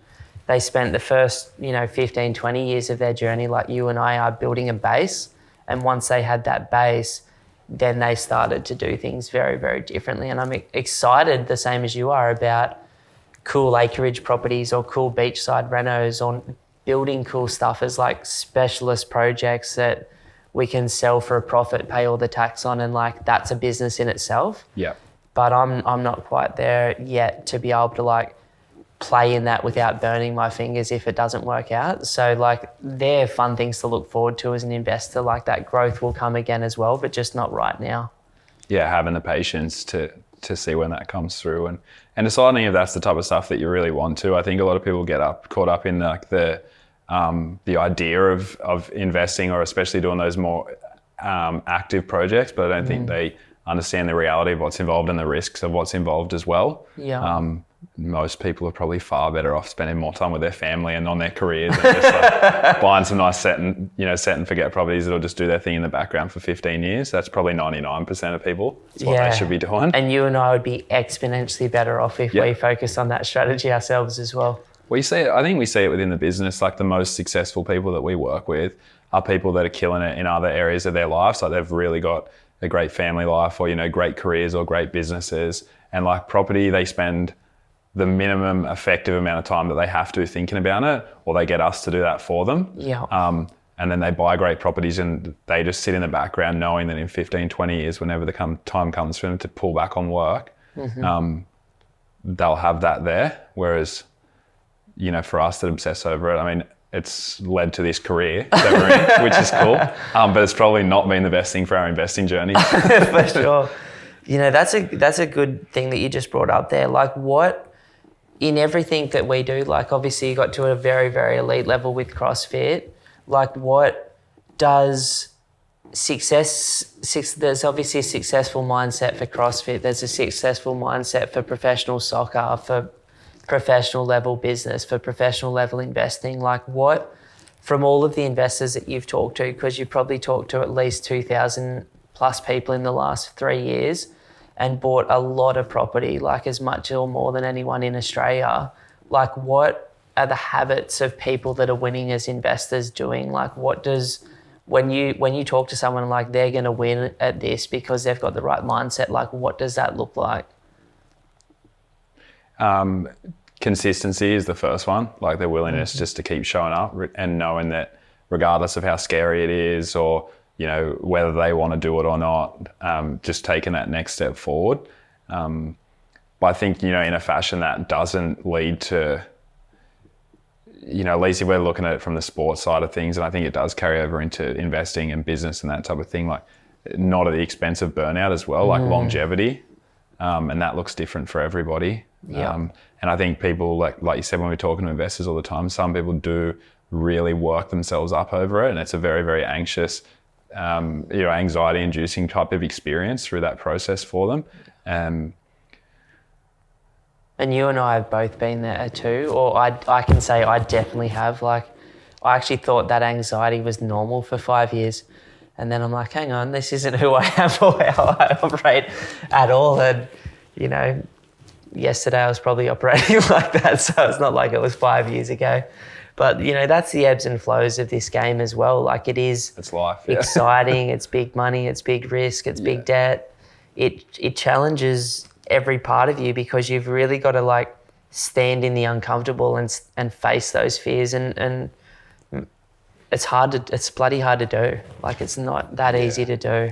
They spent the first, 15, 20 years of their journey, like you and I are, building a base. And once they had that base, then they started to do things very, very differently. And I'm excited, the same as you are, about cool acreage properties or cool beachside renos, or building cool stuff as like specialist projects that we can sell for a profit, pay all the tax on, and like that's a business in itself. Yeah. But I'm not quite there yet to be able to like play in that without burning my fingers if it doesn't work out. So like they're fun things to look forward to as an investor. Like that growth will come again as well, but just not right now. Yeah, having the patience to see when that comes through and deciding if that's the type of stuff that you really want to. I think a lot of people get caught up in like the idea of investing, or especially doing those more active projects, but I don't think they understand the reality of what's involved and the risks of what's involved as well. Yeah. Most people are probably far better off spending more time with their family and on their careers and just like buying some nice set and forget properties that'll just do their thing in the background for 15 years. That's probably 99% of people. That's what they should be doing. And you and I would be exponentially better off if we focus on that strategy ourselves as well. I think we see it within the business. Like the most successful people that we work with are people that are killing it in other areas of their lives. Like they've really got a great family life, or, great careers or great businesses. And like property, they spend the minimum effective amount of time that they have to thinking about it, or they get us to do that for them. Yeah. And then they buy great properties and they just sit in the background knowing that in 15, 20 years, whenever the time comes for them to pull back on work, they'll have that there. Whereas, for us that obsess over it, I mean, it's led to this career that we're in, which is cool. But it's probably not been the best thing for our investing journey. For sure. That's a good thing that you just brought up there. Like what, in everything that we do, like obviously you got to a very, very elite level with CrossFit. Like what does there's obviously a successful mindset for CrossFit. There's a successful mindset for professional soccer, for professional level business, for professional level investing. Like what, from all of the investors that you've talked to, because you've probably talked to at least 2,000 plus people in the last 3 years and bought a lot of property, like as much or more than anyone in Australia. Like what are the habits of people that are winning as investors doing? Like what does, when you talk to someone like they're going to win at this because they've got the right mindset, like what does that look like? Consistency is the first one, like their willingness just to keep showing up and knowing that regardless of how scary it is, or whether they want to do it or not, just taking that next step forward. But I think, in a fashion that doesn't lead to, at least if we're looking at it from the sports side of things, and I think it does carry over into investing and business and that type of thing, like not at the expense of burnout as well, like longevity. And that looks different for everybody. Yeah. And I think people, like you said, when we're talking to investors all the time, some people do really work themselves up over it. And it's a very, very anxious, anxiety-inducing type of experience through that process for them. And you and I have both been there too, or I can say I definitely have. Like, I actually thought that anxiety was normal for 5 years. And then I'm like, hang on, this isn't who I am or how I operate at all. And, yesterday I was probably operating like that. So it's not like it was 5 years ago. But, that's the ebbs and flows of this game as well. Like it's life. Yeah. Exciting. It's big money. It's big risk. It's big debt. It challenges every part of you because you've really got to like stand in the uncomfortable and face those fears. And it's bloody hard to do. Like it's not that easy to do.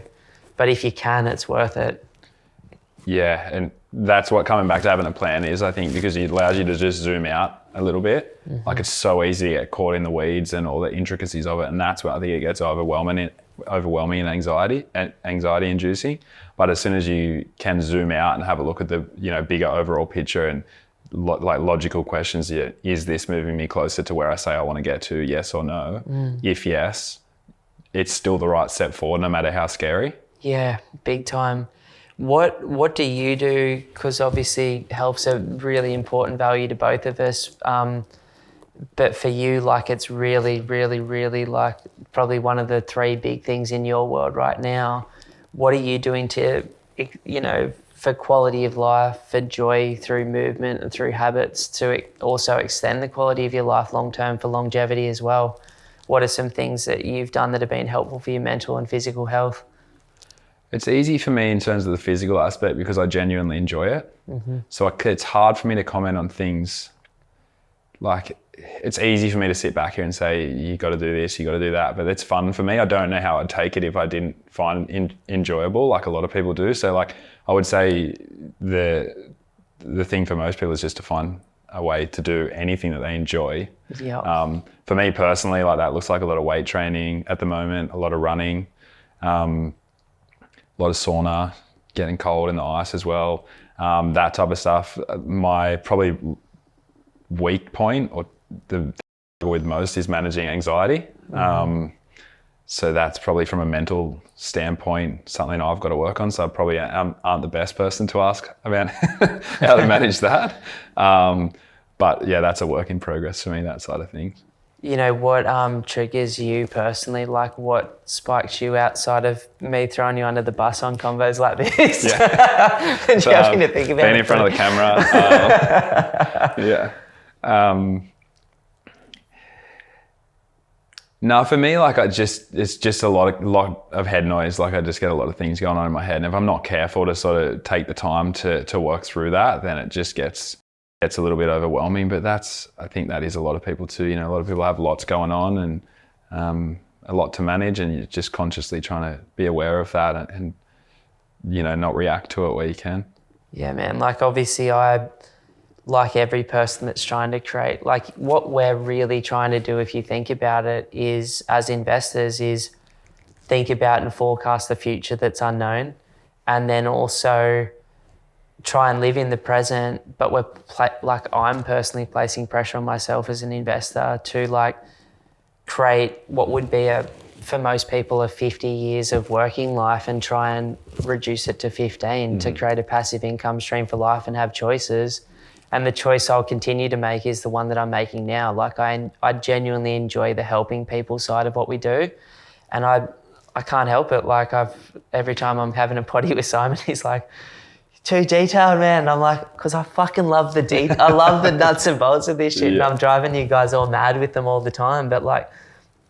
But if you can, it's worth it. Yeah. And that's what coming back to having a plan is, I think, because it allows you to just zoom out a little bit. Like it's so easy to get caught in the weeds and all the intricacies of it. And that's where I think it gets overwhelming overwhelming and anxiety inducing. But as soon as you can zoom out and have a look at the bigger overall picture and logical questions, is this moving me closer to where I say I want to get to, yes or no? If yes, it's still the right step forward, no matter how scary. Yeah, big time. What do you do? Because obviously health's a really important value to both of us. But for you, like, it's really, really, really like probably one of the 3 big things in your world right now. What are you doing to, for quality of life, for joy through movement and through habits, to also extend the quality of your life long term for longevity as well? What are some things that you've done that have been helpful for your mental and physical health? It's easy for me in terms of the physical aspect because I genuinely enjoy it. So it's hard for me to comment on things. Like, it's easy for me to sit back here and say, you got to do this, you got to do that. But it's fun for me. I don't know how I'd take it if I didn't find it enjoyable, like a lot of people do. So like, I would say the thing for most people is just to find a way to do anything that they enjoy. Yeah. For me personally, like, that looks like a lot of weight training at the moment, a lot of running, a lot of sauna, getting cold in the ice as well, that type of stuff. My probably weak point, or the with most, is managing anxiety. So that's probably, from a mental standpoint, something I've got to work on. So I probably aren't the best person to ask about how to manage that. But yeah, that's a work in progress for me, that side of things. What triggers you personally? Like, what spikes you outside of me throwing you under the bus on combos like this? Yeah. And you having to think about being in front of the camera. Yeah. No, for me, like, it's just a lot of head noise. Like, I just get a lot of things going on in my head. And if I'm not careful to sort of take the time to work through that, then it just gets a little bit overwhelming. But I think that is a lot of people too. A lot of people have lots going on and a lot to manage, and you're just consciously trying to be aware of that and not react to it where you can. Yeah, man. Like, obviously like every person that's trying to create, like, what we're really trying to do, if you think about it, is, as investors, is think about and forecast the future that's unknown, and then also try and live in the present. But I'm personally placing pressure on myself as an investor to, like, create what would be for most people, a 50 years of working life, and try and reduce it to 15 to create a passive income stream for life and have choices. And the choice I'll continue to make is the one that I'm making now. Like, I genuinely enjoy the helping people side of what we do. And I can't help it. Like, every time I'm having a potty with Simon, he's like, too detailed, man. And I'm like, because I fucking love I love the nuts and bolts of this shit. Yeah. And I'm driving you guys all mad with them all the time. But, like,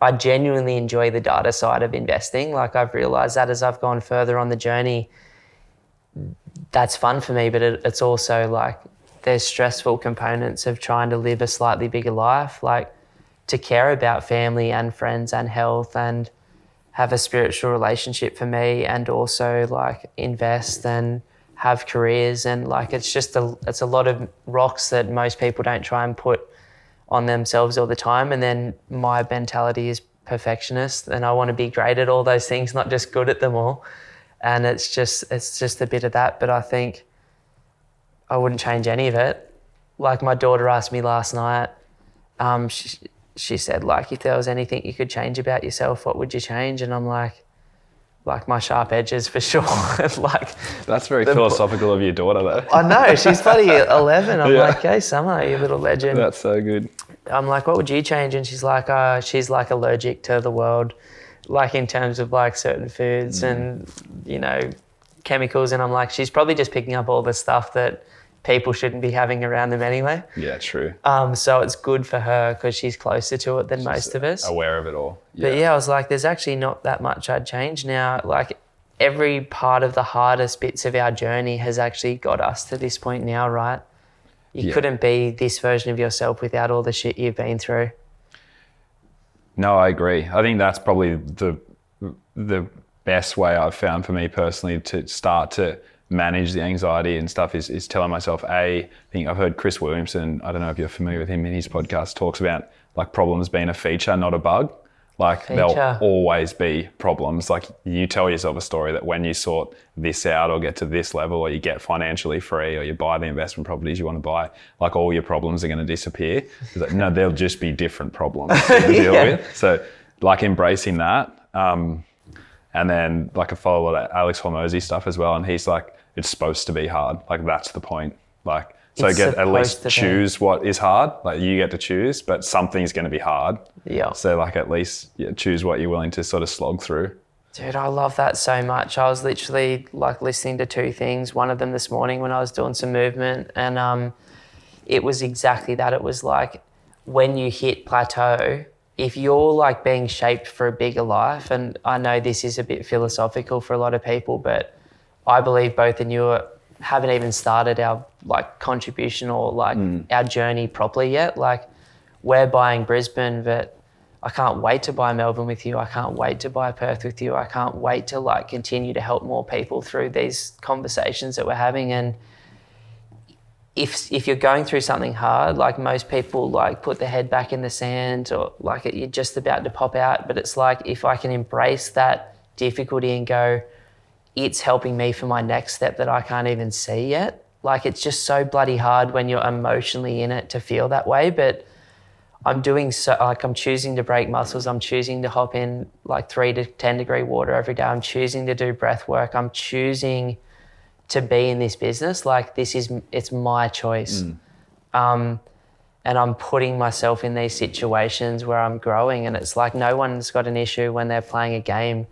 I genuinely enjoy the data side of investing. Like, I've realized that as I've gone further on the journey, that's fun for me. But it's also, like, there's stressful components of trying to live a slightly bigger life, like to care about family and friends and health and have a spiritual relationship for me, and also, like, invest and have careers. And, like, it's a lot of rocks that most people don't try and put on themselves all the time. And then my mentality is perfectionist, and I want to be great at all those things, not just good at them all. And it's just a bit of that. But I think I wouldn't change any of it. Like, my daughter asked me last night, she said, like, if there was anything you could change about yourself, what would you change? And I'm like my sharp edges, for sure. Like, that's very philosophical of your daughter, though. I know, she's bloody 11. I'm like, hey, Summer, you little legend. That's so good. I'm like, what would you change? And she's like, allergic to the world, like, in terms of, like, certain foods and, chemicals. And I'm like, she's probably just picking up all the stuff that people shouldn't be having around them anyway. Yeah, true. So it's good for her because she's closer to it than most of us. Aware of it all. Yeah. But yeah, I was like, there's actually not that much I'd change now. Like, every part of the hardest bits of our journey has actually got us to this point now, right? You couldn't be this version of yourself without all the shit you've been through. No, I agree. I think that's probably the best way I've found for me personally to start to manage the anxiety and stuff is telling myself, I think I've heard Chris Williamson, I don't know if you're familiar with him, in his podcast talks about, like, problems being a feature, not a bug. Like Feature. there'll always be problems. Like you tell yourself a story that when you sort this out or get to this level or you get financially free or you buy the investment properties you want to buy, like all your problems are going to disappear. It's like, no, they'll just be different problems to deal with. So like embracing that. And then like I follow a lot of Alex Hormozy stuff as well. And he's like, it's supposed to be hard. Like that's the point. Like, so at least choose what is hard. Like you get to choose, but something's going to be hard. Yeah. So like at least choose what you're willing to sort of slog through. Dude, I love that so much. I was literally like listening to two things. One of them this morning when I was doing some movement, and it was exactly that. It was like when you hit plateau, if you're like being shaped for a bigger life, and I know this is a bit philosophical for a lot of people, but I believe both and you haven't even started our like contribution or like our journey properly yet. Like we're buying Brisbane, but I can't wait to buy Melbourne with you. I can't wait to buy Perth with you. I can't wait to like continue to help more people through these conversations that we're having. And if you're going through something hard, like most people like put their head back in the sand or like you're just about to pop out. But it's like if I can embrace that difficulty and go, it's helping me for my next step that I can't even see yet. Like it's just so bloody hard when you're emotionally in it to feel that way. But I'm doing so, like I'm choosing to break muscles. I'm choosing to hop in like 3 to 10 degree water every day. I'm choosing to do breath work. I'm choosing to be in this business. Like it's my choice. And I'm putting myself in these situations where I'm growing, and it's like no one's got an issue when they're playing a game,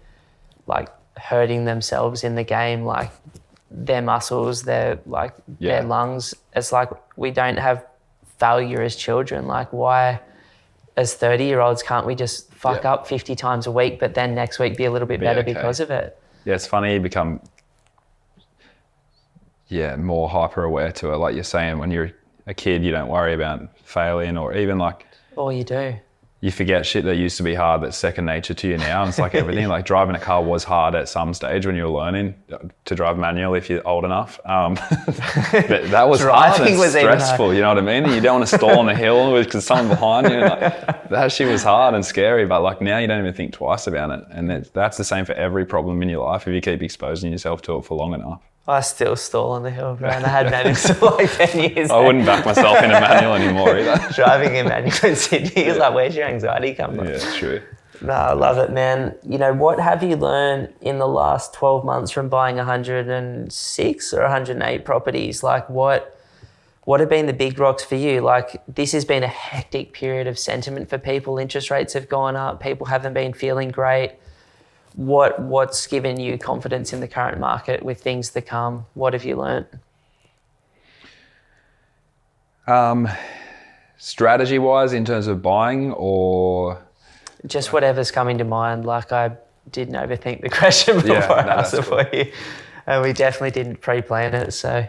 like hurting themselves in the game, like their muscles, their lungs. It's like we don't have failure as children. Like why as 30-year-olds can't we just fuck up 50 times a week but then next week be a little bit better because of it? Yeah, it's funny you become more hyper aware to it. Like you're saying, when you're a kid you don't worry about failing, or even like you do. You forget shit that used to be hard that's second nature to you now. And it's like everything, like driving a car was hard at some stage when you were learning to drive manual if you're old enough. But that was hard and stressful, you know what I mean? And you don't want to stall on the hill because someone behind you. Like, that shit was hard and scary, but like now you don't even think twice about it. And that's the same for every problem in your life if you keep exposing yourself to it for long enough. I still stall on the hill, bro, and I had manuals for like 10 years. I wouldn't back myself in a manual anymore either. Driving in manual in Sydney is like, where's your anxiety come from? Yeah, true. No, I love it, man. You know, what have you learned in the last 12 months from buying 106 or 108 properties? Like what have been the big rocks for you? Like this has been a hectic period of sentiment for people. Interest rates have gone up. People haven't been feeling great. What's given you confidence in the current market with things to come? What have you learnt? Strategy-wise, in terms of buying, or just whatever's coming to mind. Like I didn't overthink the question before I asked it for you, and we definitely didn't pre-plan it. So,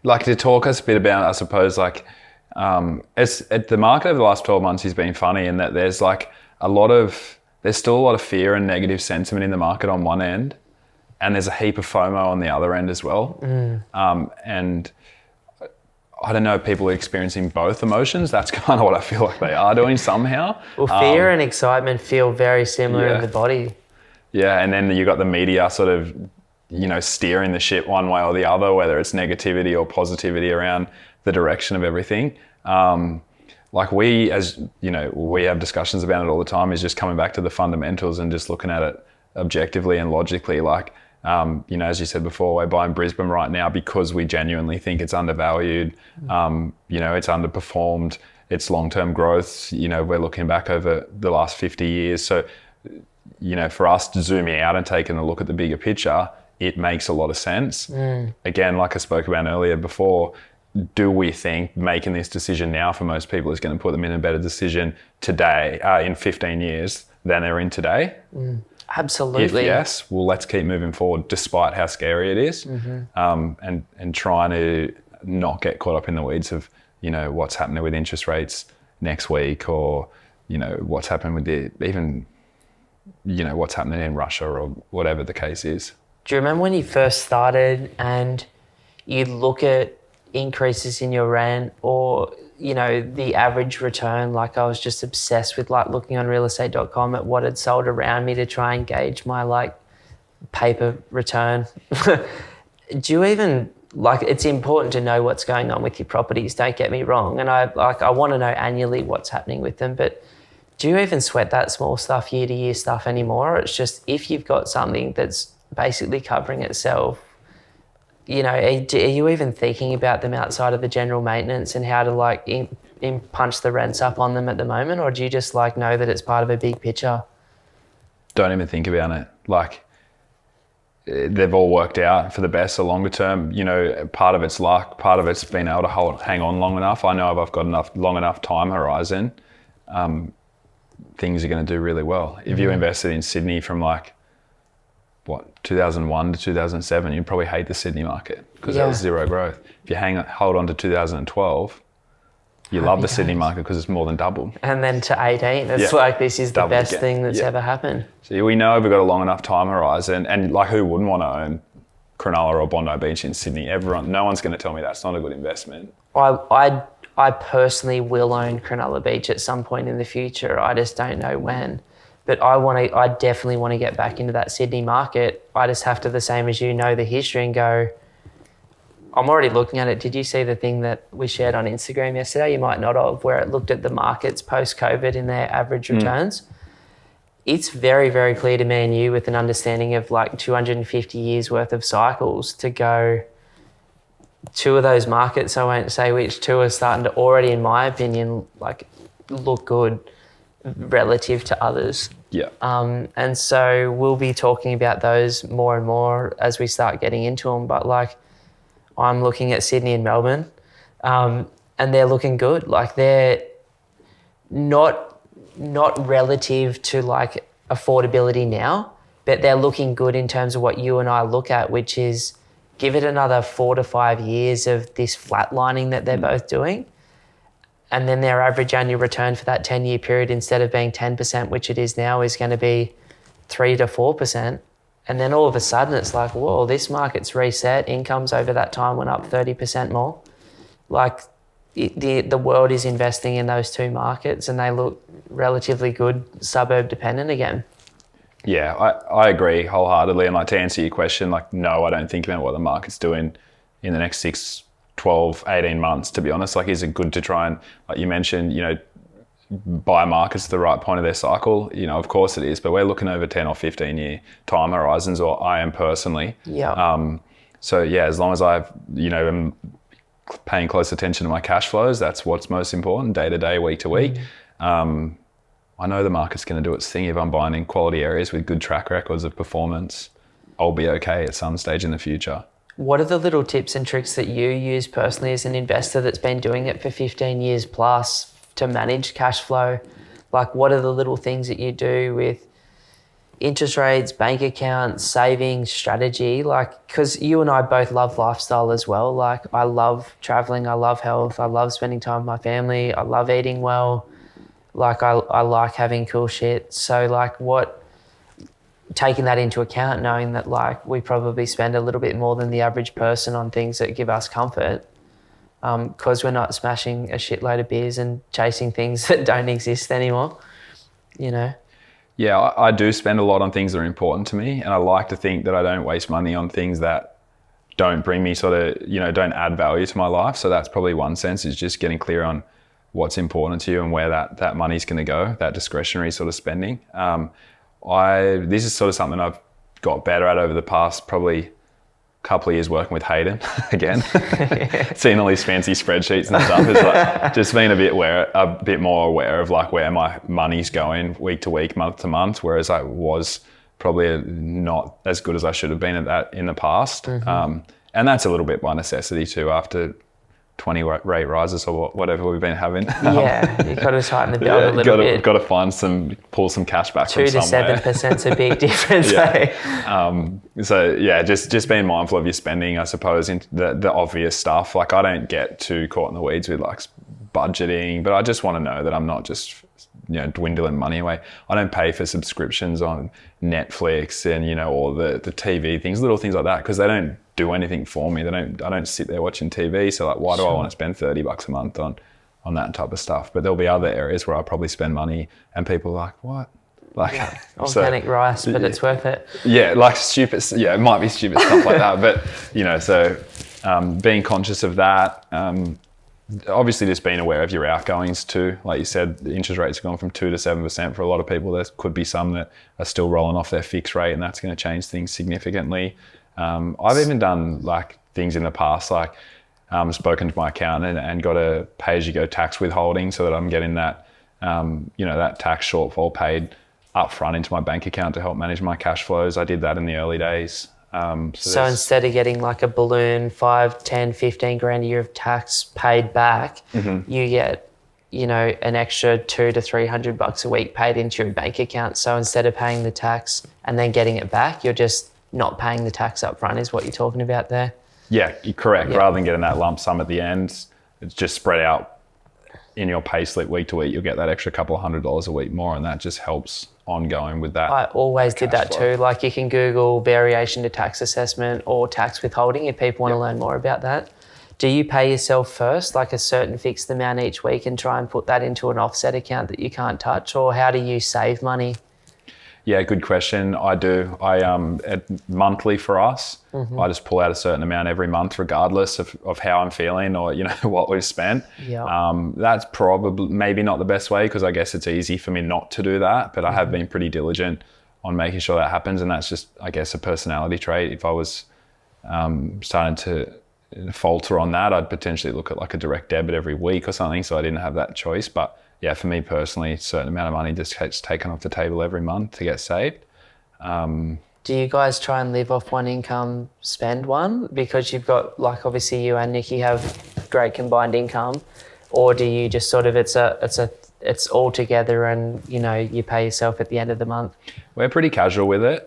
like to talk us a bit about, I suppose, like the market over the last 12 months has been funny in that there's still a lot of fear and negative sentiment in the market on one end, and there's a heap of FOMO on the other end as well. And I don't know if people are experiencing both emotions. That's kind of what I feel like they are doing somehow. Well, fear and excitement feel very similar in the body. Yeah, and then you got the media sort of, steering the ship one way or the other, whether it's negativity or positivity around the direction of everything. Like we have discussions about it all the time, is just coming back to the fundamentals and just looking at it objectively and logically. Like, as you said before, we're buying Brisbane right now because we genuinely think it's undervalued. It's underperformed. It's long-term growth. We're looking back over the last 50 years. So, for us to zooming out and taking a look at the bigger picture, it makes a lot of sense. Again, like I spoke about earlier before, do we think making this decision now for most people is going to put them in a better decision today, in 15 years than they're in today? Absolutely. If yes, well, let's keep moving forward despite how scary it is. And trying to not get caught up in the weeds of, what's happening with interest rates next week, or, what's happening with what's happening in Russia or whatever the case is. Do you remember when you first started and you'd look at increases in your rent, or the average return, like I was just obsessed with like looking on realestate.com at what had sold around me to try and gauge my like paper return. Do you even, like, it's important to know what's going on with your properties, don't get me wrong. And I want to know annually what's happening with them, but do you even sweat that small stuff, year to year stuff anymore? It's just, if you've got something that's basically covering itself, are you even thinking about them outside of the general maintenance and how to like punch the rents up on them at the moment? Or do you just like know that it's part of a big picture? Don't even think about it. Like, they've all worked out for the best, the longer term. Part of it's luck, part of it's being able to hang on long enough. I know if I've got long enough time horizon, things are going to do really well. If you invested in Sydney from 2001 to 2007, you'd probably hate the Sydney market because there was zero growth. If you hold on to 2012, you love the Sydney market because it's more than doubled. And then to 18, it's like, this is the best thing that's ever happened. So we know we've got a long enough time horizon, and like, who wouldn't want to own Cronulla or Bondi Beach in Sydney? No one's going to tell me that's not a good investment. I personally will own Cronulla Beach at some point in the future. I just don't know when. But I definitely want to get back into that Sydney market. I just have to, the same as know the history and go, I'm already looking at it. Did you see the thing that we shared on Instagram yesterday? You might not have, where it looked at the markets post-COVID in their average returns. It's very, very clear to me and you, with an understanding of like 250 years worth of cycles, to go, two of those markets, I won't say which two, are starting to already, in my opinion, like look good relative to others. Yeah. And so we'll be talking about those more and more as we start getting into them. But like, I'm looking at Sydney and Melbourne, and they're looking good. Like, they're not relative to like affordability now, but they're looking good in terms of what you and I look at, which is give it another 4 to 5 years of this flatlining that they're both doing. And then their average annual return for that 10-year period, instead of being 10%, which it is now, is going to be 3 to 4%. And then all of a sudden it's like, whoa, this market's reset. Incomes over that time went up 30% more. Like, the world is investing in those two markets, and they look relatively good, suburb dependent again. Yeah, I agree wholeheartedly. And like, to answer your question, like, no, I don't think about what the market's doing in the next 6, 12, 18 months, to be honest. Like, is it good to try and, like you mentioned, buy markets at the right point of their cycle? Of course it is, but we're looking over 10 or 15 year time horizons, or I am personally. Yeah. So yeah, as long as I've, am paying close attention to my cash flows, that's what's most important, day to day, week to week. I know the market's going to do its thing. If I'm buying in quality areas with good track records of performance, I'll be okay at some stage in the future. What are the little tips and tricks that you use personally as an investor that's been doing it for 15 years plus to manage cash flow? Like, what are the little things that you do with interest rates, bank accounts, savings, strategy? Like, because you and I both love lifestyle as well. Like, I love traveling, I love health, I love spending time with my family, I love eating well. Like, I like having cool shit. So like, taking that into account, knowing that like we probably spend a little bit more than the average person on things that give us comfort, because we're not smashing a shitload of beers and chasing things that don't exist anymore, Yeah, I do spend a lot on things that are important to me, and I like to think that I don't waste money on things that don't bring me don't add value to my life. So that's probably one sense, is just getting clear on what's important to you and where that money's going to go, that discretionary sort of spending. This is sort of something I've got better at over the past probably couple of years working with Hayden again. Seeing all these fancy spreadsheets and stuff, is like just being a bit more aware of like where my money's going week to week, month to month, whereas I was probably not as good as I should have been at that in the past. And that's a little bit by necessity too, after 20 rate rises or whatever we've been having. Yeah, you've got to tighten the belt a little bit. Got to pull some cash back from somewhere. 2 to 7% a big difference. So yeah, just being mindful of your spending, I suppose, in the obvious stuff. Like, I don't get too caught in the weeds with like budgeting, but I just want to know that I'm not just dwindling money away. I don't pay for subscriptions on Netflix and all the TV things, little things like that, because they don't do anything for me. I don't sit there watching TV. So like, why do I want to spend $30 a month on on that type of stuff. But there'll be other areas where I'll probably spend money and people are like, what? Like organic rice, but it's worth it. Yeah, like stupid. Yeah, it might be stupid stuff like that. But, so being conscious of that, obviously just being aware of your outgoings too. Like you said, the interest rates have gone from 2% to 7% for a lot of people. There could be some that are still rolling off their fixed rate, and that's going to change things significantly. I've even done like things in the past, like spoken to my accountant and got a pay-as-you-go tax withholding so that I'm getting that, that tax shortfall paid up front into my bank account to help manage my cash flows. I did that in the early days. So instead of getting like a balloon 5, 10, 15 grand a year of tax paid back, you get, an extra $200 to $300 a week paid into your bank account. So instead of paying the tax and then getting it back, you're just not paying the tax up front is what you're talking about there. Yeah, correct. Yeah. Rather than getting that lump sum at the end, it's just spread out in your pay slip week to week. You'll get that extra couple of $100 a week more, and that just helps ongoing with that. I always did that too. Like you can Google variation to tax assessment or tax withholding if people want to learn more about that. Do you pay yourself first, like a certain fixed amount each week, and try and put that into an offset account that you can't touch? Or how do you save money? Yeah, good question. I do. Monthly for us, I just pull out a certain amount every month, regardless of how I'm feeling or, what we've spent. Yeah. That's probably maybe not the best way, because I guess it's easy for me not to do that. But I have been pretty diligent on making sure that happens. And that's just, I guess, a personality trait. If I was starting to falter on that, I'd potentially look at like a direct debit every week or something, so I didn't have that choice. But yeah, for me personally, a certain amount of money just gets taken off the table every month to get saved. Do you guys try and live off one income, spend one? Because you've got, like, obviously you and Nikki have great combined income, or do you just sort of it's all together and you pay yourself at the end of the month? We're pretty casual with it.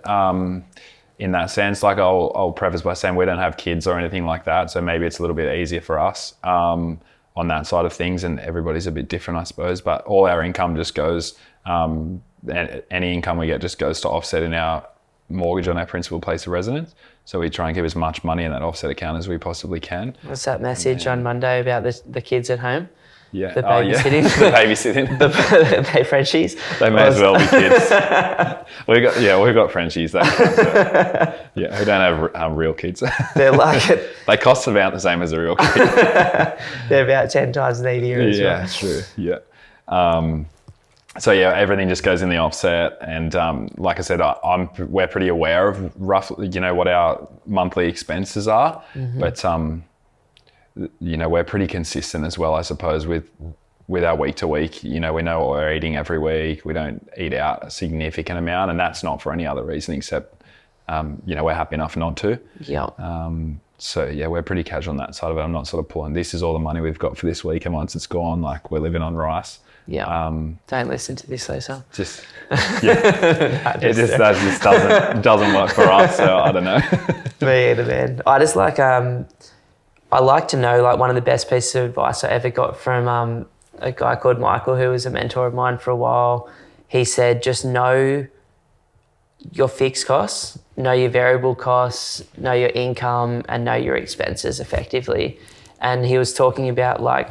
In that sense, like I'll preface by saying we don't have kids or anything like that, so maybe it's a little bit easier for us on that side of things, and everybody's a bit different, I suppose. But all our income just goes, any income we get just goes to offsetting our mortgage on our principal place of residence. So we try and keep as much money in that offset account as we possibly can. What's that message on Monday about the kids at home? Yeah. The babysitting. The babysitting. They Frenchies. They may as well be kids. We've got Frenchies. Who don't have real kids. They're like it. They cost about the same as a real kid. They're about 10 times needier as well. Yeah, true. Yeah. So yeah, everything just goes in the offset, and like I said, we're pretty aware of roughly, what our monthly expenses are, but we're pretty consistent as well, I suppose, with our week to week. We know what we're eating every week. We don't eat out a significant amount, and that's not for any other reason except, we're happy enough not to. Yeah. So yeah, we're pretty casual on that side of it. I'm not sort of pulling, this is all the money we've got for this week, and once it's gone, like we're living on rice. Yeah. Don't listen to this, Lisa. Just, yeah. That just doesn't work for us. So I don't know. Me either, man. I just like, I like to know, like, one of the best pieces of advice I ever got from a guy called Michael, who was a mentor of mine for a while. He said, just know your fixed costs, know your variable costs, know your income, and know your expenses effectively. And he was talking about, like,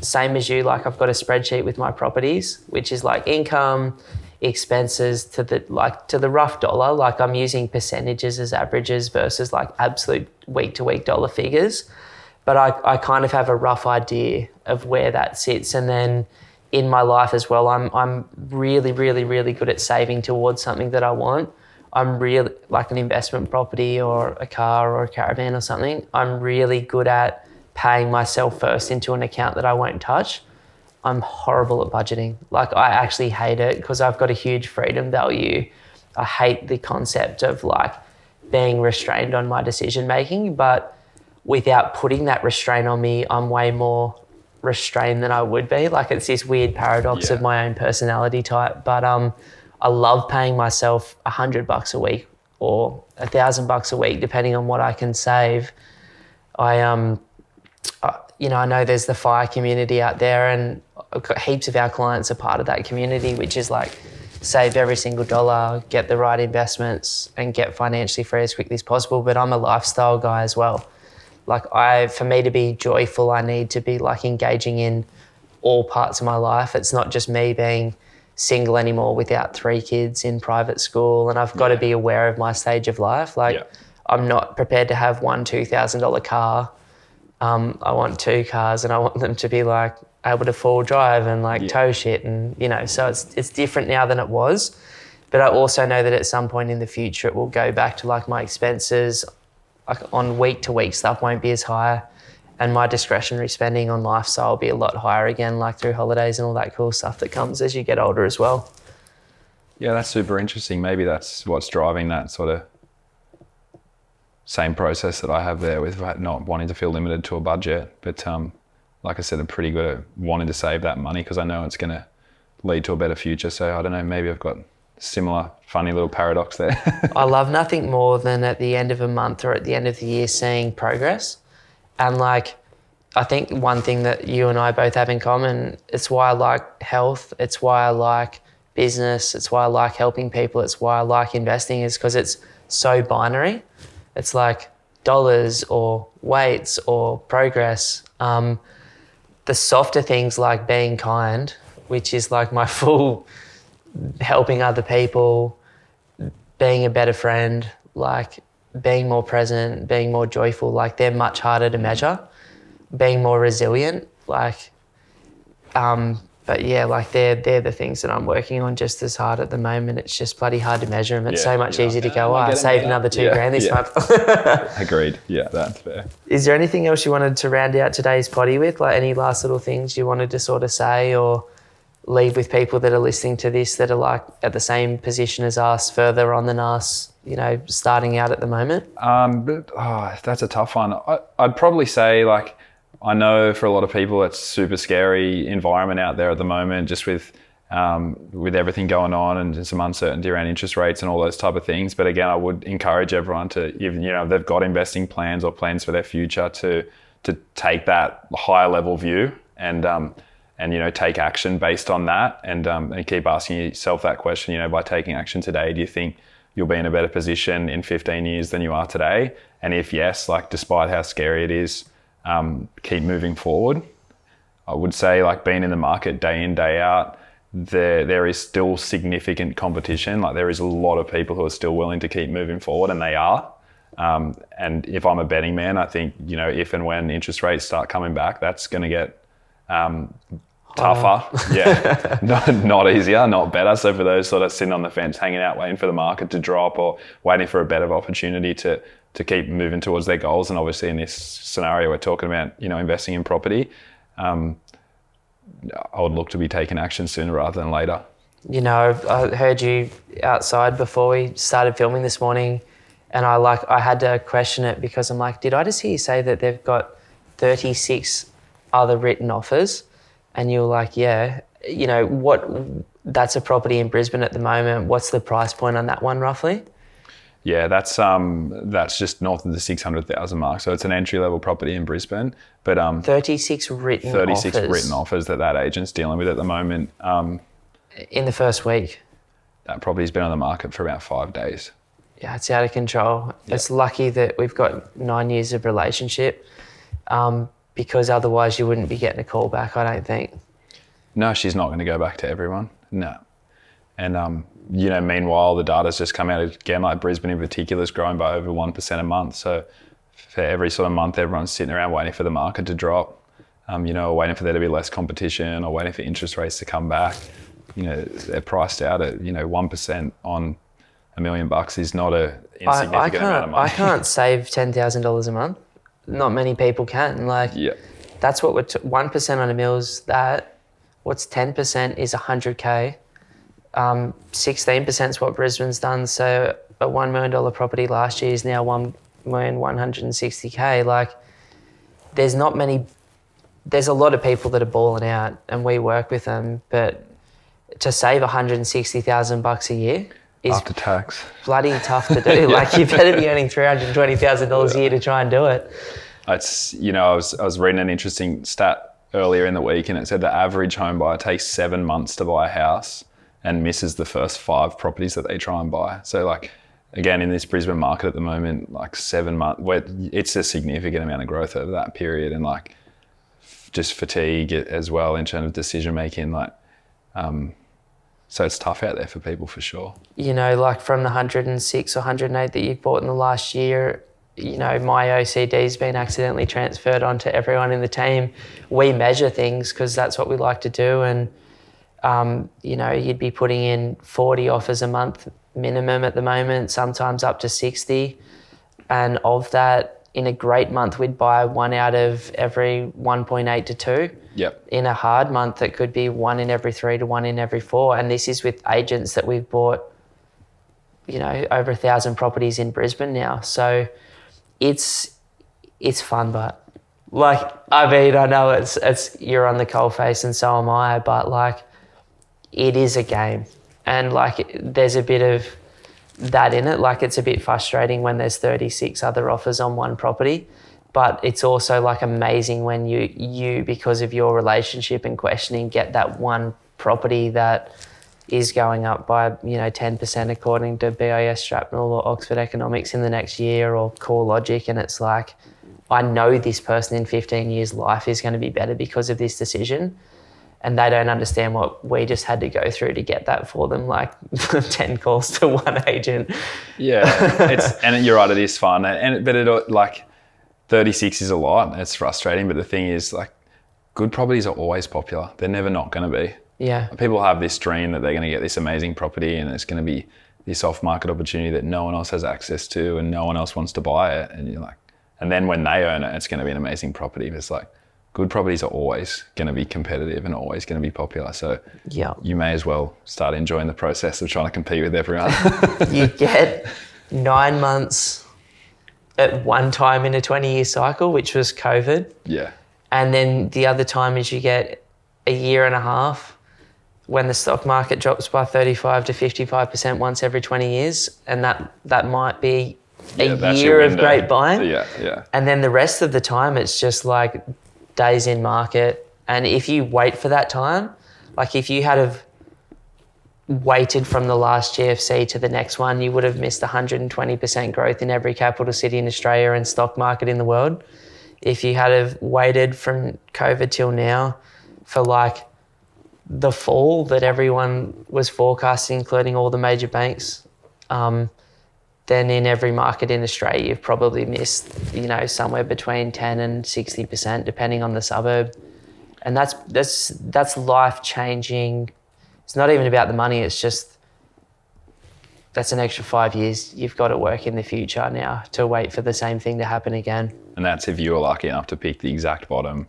same as you, like, I've got a spreadsheet with my properties, which is like income, expenses to the rough dollar. Like, I'm using percentages as averages versus like absolute week to week dollar figures. But I kind of have a rough idea of where that sits. And then in my life as well, I'm really, really, really good at saving towards something that I want. I'm really, like an investment property or a car or a caravan or something, I'm really good at paying myself first into an account that I won't touch. I'm horrible at budgeting. Like, I actually hate it because I've got a huge freedom value. I hate the concept of like being restrained on my decision making, but without putting that restraint on me, I'm way more restrained than I would be. Like, it's this weird paradox of my own personality type. But I love paying myself $100 a week or $1,000 a week, depending on what I can save. I know there's the FIRE community out there, and heaps of our clients are part of that community, which is like save every single dollar, get the right investments, and get financially free as quickly as possible. But I'm a lifestyle guy as well. Like, for me to be joyful, I need to be like engaging in all parts of my life. It's not just me being single anymore without 3 kids in private school, and I've got to be aware of my stage of life. Like I'm not prepared to have one $2,000 car. I want 2 cars, and I want them to be like able to full drive and like tow shit, and so it's different now than it was. But I also know that at some point in the future it will go back to like my expenses like on week to week stuff won't be as high, and my discretionary spending on lifestyle will be a lot higher again, like through holidays and all that cool stuff that comes as you get older as well. Yeah, that's super interesting. Maybe that's what's driving that sort of same process that I have there with not wanting to feel limited to a budget. But like I said, I'm pretty good at wanting to save that money because I know it's going to lead to a better future. So I don't know, maybe I've got similar funny little paradox there. I love nothing more than at the end of a month or at the end of the year seeing progress. And like, I think one thing that you and I both have in common, it's why I like health, it's why I like business, it's why I like helping people, it's why I like investing, is because it's so binary. It's like dollars or weights or progress. The softer things like being kind, which is like my full helping other people, being a better friend, like being more present, being more joyful, like they're much harder to measure. Being more resilient, like, but yeah, like they're the things that I'm working on just as hard at the moment. It's just bloody hard to measure them. It's so much easier to go, I saved another $2,000 this month. Agreed. Yeah, that's fair. Is there anything else you wanted to round out today's potty with? Like any last little things you wanted to sort of say or leave with people that are listening to this that are like at the same position as us, further on than us, starting out at the moment? That's a tough one. I'd probably say, like, I know for a lot of people it's super scary environment out there at the moment, just with everything going on and some uncertainty around interest rates and all those type of things. But again, I would encourage everyone to, even if they've got investing plans or plans for their future, to take that higher level view and take action based on that, and keep asking yourself that question. By taking action today, do you think you'll be in a better position in 15 years than you are today? And if yes, like despite how scary it is, keep moving forward. I would say, like, being in the market day in, day out, there is still significant competition. Like, there is a lot of people who are still willing to keep moving forward, and they are. And if I'm a betting man, I think, if and when interest rates start coming back, that's going to get tougher. Yeah, not easier, not better. So for those sort of sitting on the fence, hanging out, waiting for the market to drop or waiting for a better opportunity to keep moving towards their goals, and obviously in this scenario we're talking about, investing in property, I would look to be taking action sooner rather than later. I heard you outside before we started filming this morning, and I had to question it because I'm like, did I just hear you say that they've got 36 other written offers? And you were like, yeah. That's a property in Brisbane at the moment. What's the price point on that one roughly? Yeah, that's just north of the 600,000 mark. So it's an entry level property in Brisbane, but 36 written offers that agent's dealing with at the moment. In the first week. That property's been on the market for about 5 days. Yeah, it's out of control. Yeah. It's lucky that we've got 9 years of relationship, because otherwise you wouldn't be getting a call back, I don't think. No, she's not going to go back to everyone. No. And meanwhile, the data's just come out again, like Brisbane in particular is growing by over 1% a month. So for every sort of month, everyone's sitting around waiting for the market to drop, or waiting for there to be less competition, or waiting for interest rates to come back. They're priced out at, 1% on $1 million is not a insignificant amount of money. I can't save $10,000 a month. Not many people can. That's what 1% on a mill's that. What's 10% is 100K. 16% is what Brisbane's done. So a $1 million property last year is now $1,160K. Like, there's a lot of people that are balling out, and we work with them, but to save $160,000 a year is after tax bloody tough to do. Like, you better be earning $320,000 a year to try and do it. It's, I was reading an interesting stat earlier in the week, and it said the average home buyer takes 7 months to buy a house and misses the first 5 properties that they try and buy. So, like, again, in this Brisbane market at the moment, like 7 months, where it's a significant amount of growth over that period. And like, just fatigue as well in terms of decision making. So it's tough out there for people for sure. You know, like from the 106 or 108 that you've bought in the last year, you know, my OCD's been accidentally transferred onto everyone in the team. We measure things because that's what we like to do. And, you know, you'd be putting in 40 offers a month minimum at the moment, sometimes up to 60. And of that, in a great month, we'd buy 1 out of every 1.8 to 2. Yep. In a hard month, it could be 1 in every 3 to 1 in every 4. And this is with agents that we've bought, you know, over 1,000 properties in Brisbane now. So it's fun, but like, I mean, I know it's you're on the coalface and so am I, but like, it is a game. And like, there's a bit of that in it. Like, it's a bit frustrating when there's 36 other offers on one property, but it's also like amazing when you because of your relationship and questioning, get that one property that is going up by, you know, 10% according to BIS Strapnell or Oxford Economics in the next year, or Core Logic. And it's like, I know this person in 15 years' life is going to be better because of this decision. And they don't understand what we just had to go through to get that for them, like 10 calls to one agent. Yeah, and you're right, it is fun. But it, like, 36 is a lot. It's frustrating, but the thing is, like, good properties are always popular. They're never not going to be. Yeah. People have this dream that they're going to get this amazing property and it's going to be this off-market opportunity that no one else has access to and no one else wants to buy it. And you're like, and then when they own it, it's going to be an amazing property. It's like, good properties are always going to be competitive and always going to be popular. So yeah, you may as well start enjoying the process of trying to compete with everyone. You get 9 months at one time in a 20-year cycle, which was COVID. Yeah. And then the other time is you get a year and a half when the stock market drops by 35 to 55% once every 20 years. And that might be a year of great buying. Yeah. And then the rest of the time, it's just like days in market. And if you wait for that time, like if you had have waited from the last GFC to the next one, you would have missed 120% growth in every capital city in Australia and stock market in the world. If you had have waited from COVID till now for like the fall that everyone was forecasting, including all the major banks, then in every market in Australia, you've probably missed, you know, somewhere between 10 and 60%, depending on the suburb. And that's life-changing. It's not even about the money. It's just, that's an extra 5 years you've got to work in the future now to wait for the same thing to happen again. And that's if you were lucky enough to pick the exact bottom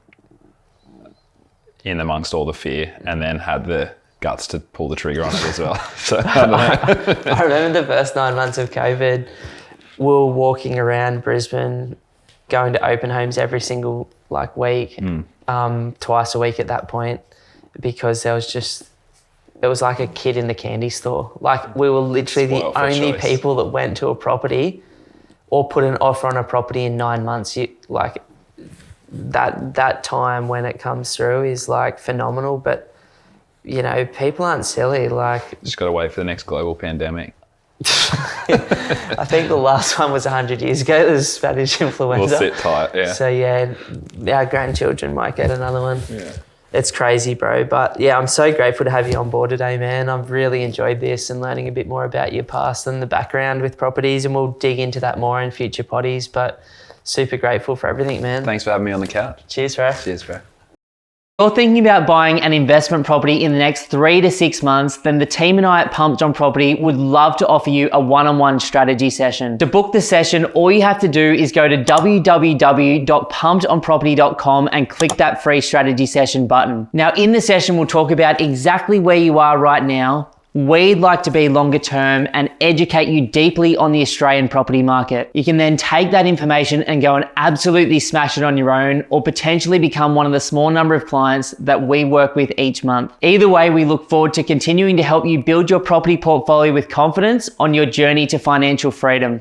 in amongst all the fear and then had the guts to pull the trigger on it as well. So I remember the first 9 months of COVID, we were walking around Brisbane, going to open homes every single like week, twice a week at that point, because it was like a kid in the candy store. Like, we were literally the only people that went to a property or put an offer on a property in 9 months. Like, that time when it comes through is like phenomenal. But, you know, people aren't silly. Like, just got to wait for the next global pandemic. I think the last one was 100 years ago, the Spanish influenza. We'll sit tight, yeah. So yeah, our grandchildren might get another one. Yeah. It's crazy, bro. But yeah, I'm so grateful to have you on board today, man. I've really enjoyed this and learning a bit more about your past and the background with properties, and we'll dig into that more in future potties. But super grateful for everything, man. Thanks for having me on the couch. Cheers, bro. Cheers, bro. If you're thinking about buying an investment property in the next 3 to 6 months, then the team and I at Pumped on Property would love to offer you a one-on-one strategy session. To book the session, all you have to do is go to www.pumpedonproperty.com and click that free strategy session button. Now, in the session, we'll talk about exactly where you are right now, where you'd like to be longer term, and educate you deeply on the Australian property market. You can then take that information and go and absolutely smash it on your own, or potentially become one of the small number of clients that we work with each month. Either way, we look forward to continuing to help you build your property portfolio with confidence on your journey to financial freedom.